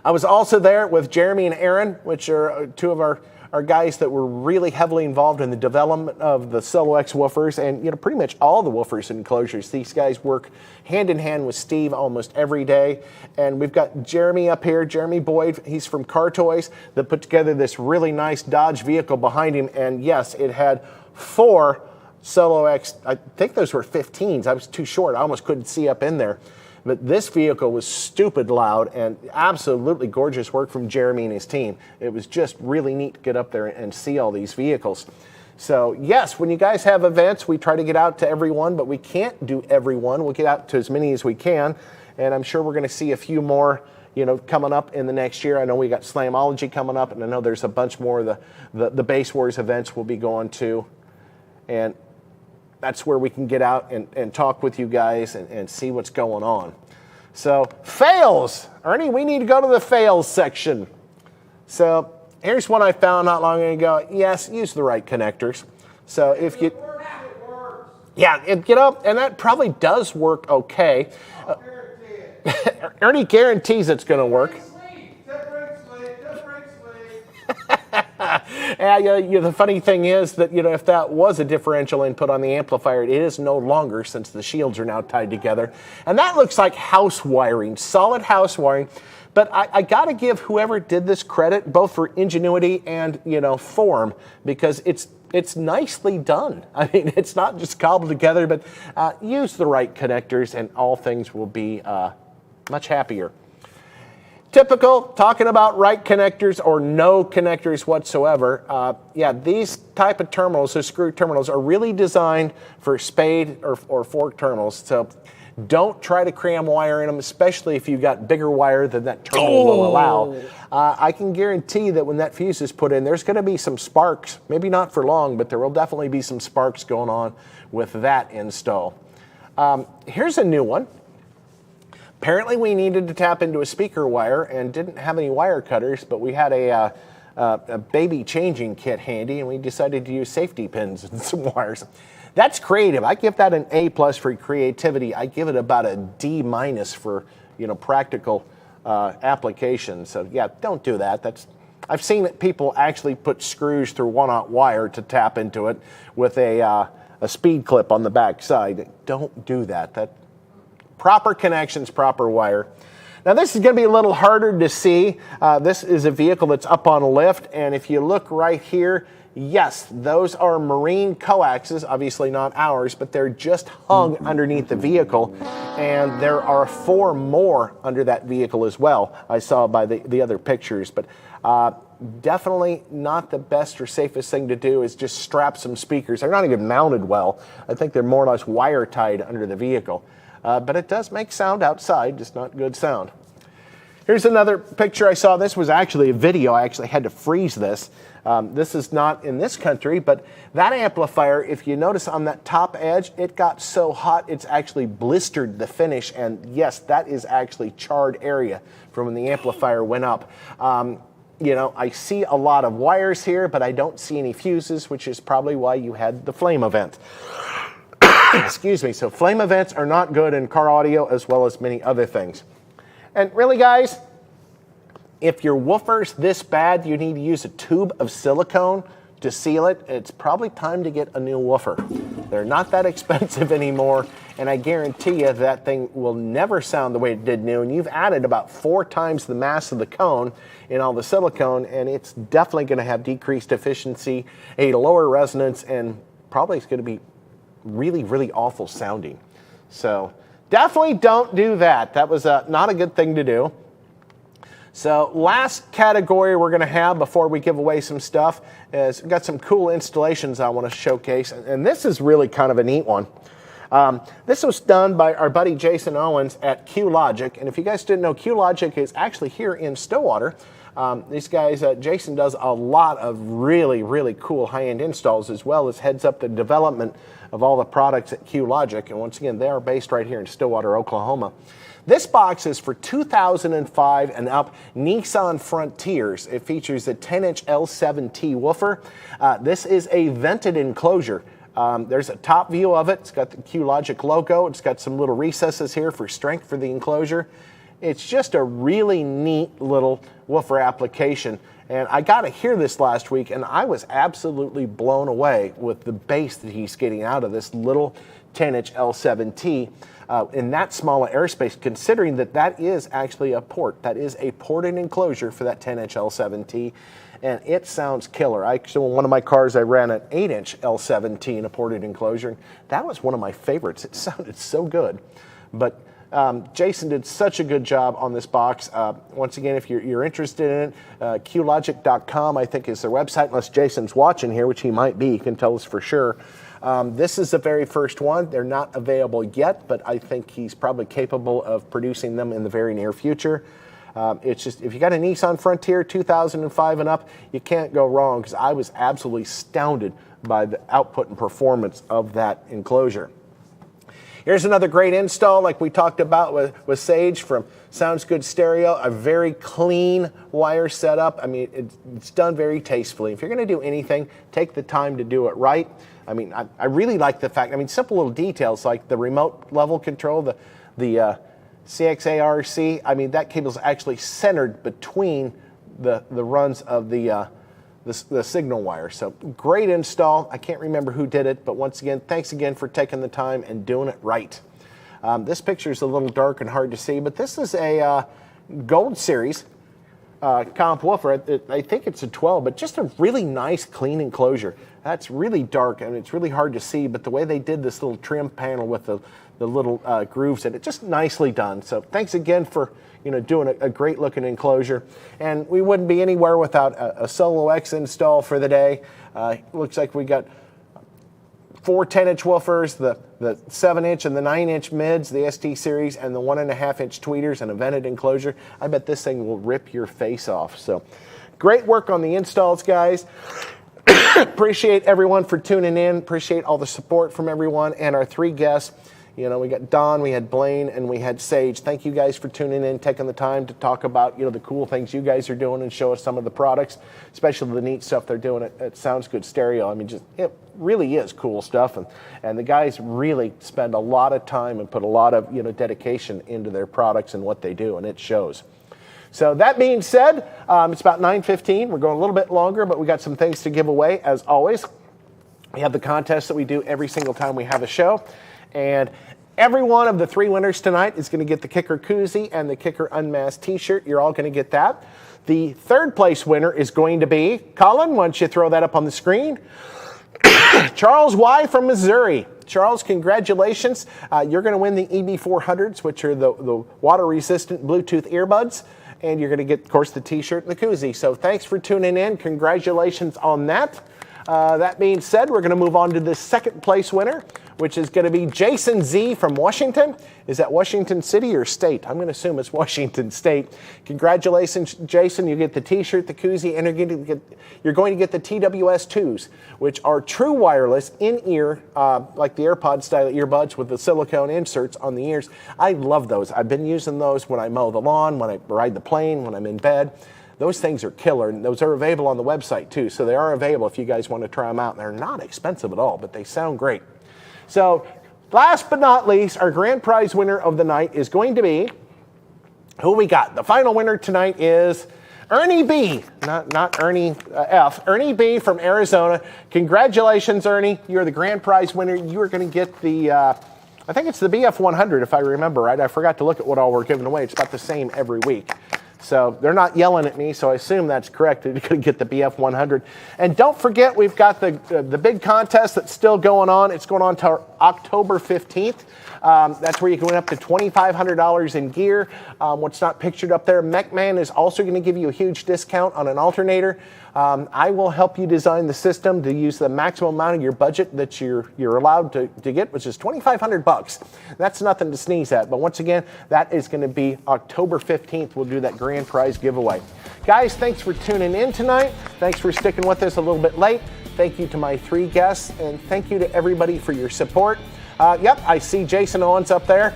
Speaker 1: I was also there with Jeremy and Aaron, which are two of our guys that were really heavily involved in the development of the Solo X woofers and pretty much all the woofers and enclosures. These guys work hand in hand with Steve almost every day. And we've got Jeremy up here, Jeremy Boyd. He's from Car Toys that put together this really nice Dodge vehicle behind him. And yes, it had 4 Solo X, I think those were 15s. I was too short. I almost couldn't see up in there. But this vehicle was stupid loud and absolutely gorgeous work from Jeremy and his team. It was just really neat to get up there and see all these vehicles. So yes, when you guys have events, we try to get out to everyone, but we can't do everyone. We'll get out to as many as we can. And I'm sure we're going to see a few more, coming up in the next year. I know we got Slamology coming up, and I know there's a bunch more of the Base Wars events we'll be going to. And that's where we can get out and talk with you guys and see what's going on. So, fails. Ernie, we need to go to the fails section. So, here's one I found not long ago. Yes, use the right connectors. So, if you... Yeah, and that probably does work okay. Ernie guarantees it's going to work. Yeah, the funny thing is that, if that was a differential input on the amplifier, it is no longer, since the shields are now tied together. And that looks like house wiring, solid house wiring. But I got to give whoever did this credit, both for ingenuity and, form, because it's nicely done. I mean, it's not just cobbled together, but use the right connectors and all things will be much happier. Typical, talking about right connectors or no connectors whatsoever. Yeah, these type of terminals, so screw terminals, are really designed for spade or fork terminals. So don't try to cram wire in them, especially if you've got bigger wire than that terminal will allow. I can guarantee that when that fuse is put in, there's going to be some sparks. Maybe not for long, but there will definitely be some sparks going on with that install. Here's a new one. Apparently we needed to tap into a speaker wire and didn't have any wire cutters, but we had a baby changing kit handy, and we decided to use safety pins and some wires. That's creative. I give that an A+ for creativity. I give it about a D- for practical application. So yeah, don't do that. I've seen people actually put screws through 1/0 wire to tap into it with a speed clip on the back side. Don't do that. Proper connections, proper wire. Now this is going to be a little harder to see. This is a vehicle that's up on a lift, and if you look right here, yes, those are marine coaxes, obviously not ours, but they're just hung underneath the vehicle, and there are 4 more under that vehicle as well. I saw by the other pictures, but definitely not the best or safest thing to do is just strap some speakers. They're not even mounted well. I think they're more or less wire tied under the vehicle. But it does make sound outside, just not good sound. Here's another picture I saw. This was actually a video. I actually had to freeze this. This is not in this country, but that amplifier, if you notice on that top edge, it got so hot it's actually blistered the finish. And yes, that is actually charred area from when the amplifier went up. I see a lot of wires here, but I don't see any fuses, which is probably why you had the flame event. Excuse me. So flame events are not good in car audio, as well as many other things. And really, guys, if your woofer's this bad, you need to use a tube of silicone to seal it. It's probably time to get a new woofer. They're not that expensive anymore, and I guarantee you that thing will never sound the way it did new. And you've added about 4 times the mass of the cone in all the silicone, and it's definitely going to have decreased efficiency, a lower resonance, and probably it's going to be really, really awful sounding. So definitely don't do that. That was not a good thing to do. So last category we're going to have before we give away some stuff is we've got some cool installations I want to showcase. And this is really kind of a neat one. This was done by our buddy Jason Owens at Q-Logic. And if you guys didn't know, Q-Logic is actually here in Stillwater. These guys, Jason does a lot of really, really cool high-end installs, as well as heads up the development of all the products at Q-Logic. And once again, they are based right here in Stillwater, Oklahoma. This box is for 2005 and up Nissan Frontiers. It features a 10-inch L7T woofer. This is a vented enclosure. There's a top view of it. It's got the Q-Logic logo. It's got some little recesses here for strength for the enclosure. It's just a really neat little woofer application. And I got to hear this last week, and I was absolutely blown away with the bass that he's getting out of this little 10-inch L7T in that small airspace, considering that that is actually a port. That is a ported enclosure for that 10-inch L7T, and it sounds killer. Actually, one of my cars, I ran an 8-inch L7T in a ported enclosure, and that was one of my favorites. It sounded so good. But Jason did such a good job on this box. Once again, if you're interested in it, qlogic.com, I think, is their website, unless Jason's watching here, which he might be. He can tell us for sure. This is the very first one. They're not available yet, but I think he's probably capable of producing them in the very near future. It's just, if you got a Nissan Frontier 2005 and up, you can't go wrong, because I was absolutely astounded by the output and performance of that enclosure. Here's another great install like we talked about with Sage from Sounds Good Stereo. A very clean wire setup. I mean, it's done very tastefully. If you're going to do anything, take the time to do it right. I mean, I really like the fact, simple little details like the remote level control, the CXARC. I mean, that cable's actually centered between the runs of the signal wire. So great install. I can't remember who did it, but once again, thanks again for taking the time and doing it right. This picture is a little dark and hard to see, but this is a Gold Series comp woofer. I think it's a 12, but just a really nice clean enclosure. That's really dark and it's really hard to see, but the way they did this little trim panel with the little grooves in it, just nicely done. So thanks again for doing a great looking enclosure. And we wouldn't be anywhere without a Solo X install for the day. Looks like we got 4 10-inch woofers, the 7-inch and the 9-inch mids, the ST series, and the 1.5-inch tweeters and a vented enclosure. I bet this thing will rip your face off. So great work on the installs, guys. Appreciate everyone for tuning in. Appreciate all the support from everyone and our 3 guests. We got Don, we had Blaine, and we had Sage. Thank you guys for tuning in, taking the time to talk about, the cool things you guys are doing and show us some of the products, especially the neat stuff they're doing at Sounds Good Stereo. I mean, it really is cool stuff. And the guys really spend a lot of time and put a lot of, dedication into their products and what they do, and it shows. So that being said, it's about 9:15. We're going a little bit longer, but we got some things to give away, as always. We have the contest that we do every single time we have a show. And every one of the 3 winners tonight is going to get the KICKER koozie and the KICKER Unmasked t-shirt. You're all going to get that. The 3rd place winner is going to be, Colin, why don't you throw that up on the screen? Charles Y. from Missouri. Charles, congratulations. You're going to win the EB400s, which are the water-resistant Bluetooth earbuds. And you're going to get, of course, the t-shirt and the koozie. So thanks for tuning in. Congratulations on that. That being said, we're going to move on to the 2nd place winner, which is going to be Jason Z from Washington. Is that Washington City or State? I'm going to assume it's Washington State. Congratulations, Jason. You get the t-shirt, the koozie, and you're going to get the TWS2s, which are true wireless in-ear, like the AirPod style earbuds with the silicone inserts on the ears. I love those. I've been using those when I mow the lawn, when I ride the plane, when I'm in bed. Those things are killer, and those are available on the website too. So they are available if you guys want to try them out. They're not expensive at all, but they sound great. So last but not least, our grand prize winner of the night is going to be, who we got? The final winner tonight is Ernie B, not Ernie F. Ernie B from Arizona. Congratulations, Ernie. You're the grand prize winner. You are going to get the, I think it's the BF100 if I remember right. I forgot to look at what all we're giving away. It's about the same every week. So they're not yelling at me, so I assume that's correct. You're going to get the BF100. And don't forget, we've got the big contest that's still going on. It's going on until October 15th. That's where you can win up to $2,500 in gear. What's not pictured up there, MechMan is also going to give you a huge discount on an alternator. I will help you design the system to use the maximum amount of your budget that you're allowed to get, which is $2,500. That's nothing to sneeze at. But once again, that is going to be October 15th. We'll do that grand prize giveaway. Guys, thanks for tuning in tonight. Thanks for sticking with us a little bit late. Thank you to my 3 guests, and thank you to everybody for your support. Yep, I see Jason Owens up there.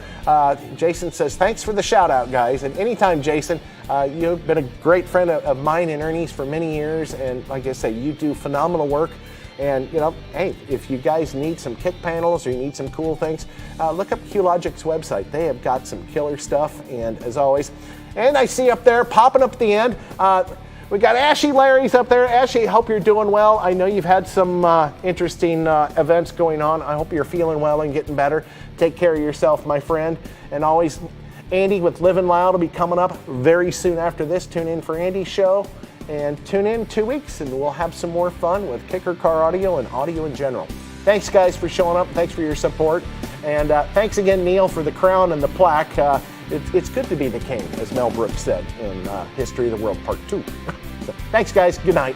Speaker 1: Jason says, thanks for the shout out, guys. And anytime, Jason, you've been a great friend of mine and Ernie's for many years. And like I say, you do phenomenal work. And, hey, if you guys need some kick panels or you need some cool things, look up QLogic's website. They have got some killer stuff. And as always, and I see up there, popping up at the end, we got Ashy Larry's up there. Ashy, hope you're doing well. I know you've had some interesting events going on. I hope you're feeling well and getting better. Take care of yourself, my friend. And always, Andy with Living Loud will be coming up very soon after this. Tune in for Andy's show. And tune in 2 weeks, and we'll have some more fun with KICKER Car Audio and audio in general. Thanks, guys, for showing up. Thanks for your support. And thanks again, Neil, for the crown and the plaque. It's good to be the king, as Mel Brooks said in History of the World Part 2. So, thanks, guys. Good night.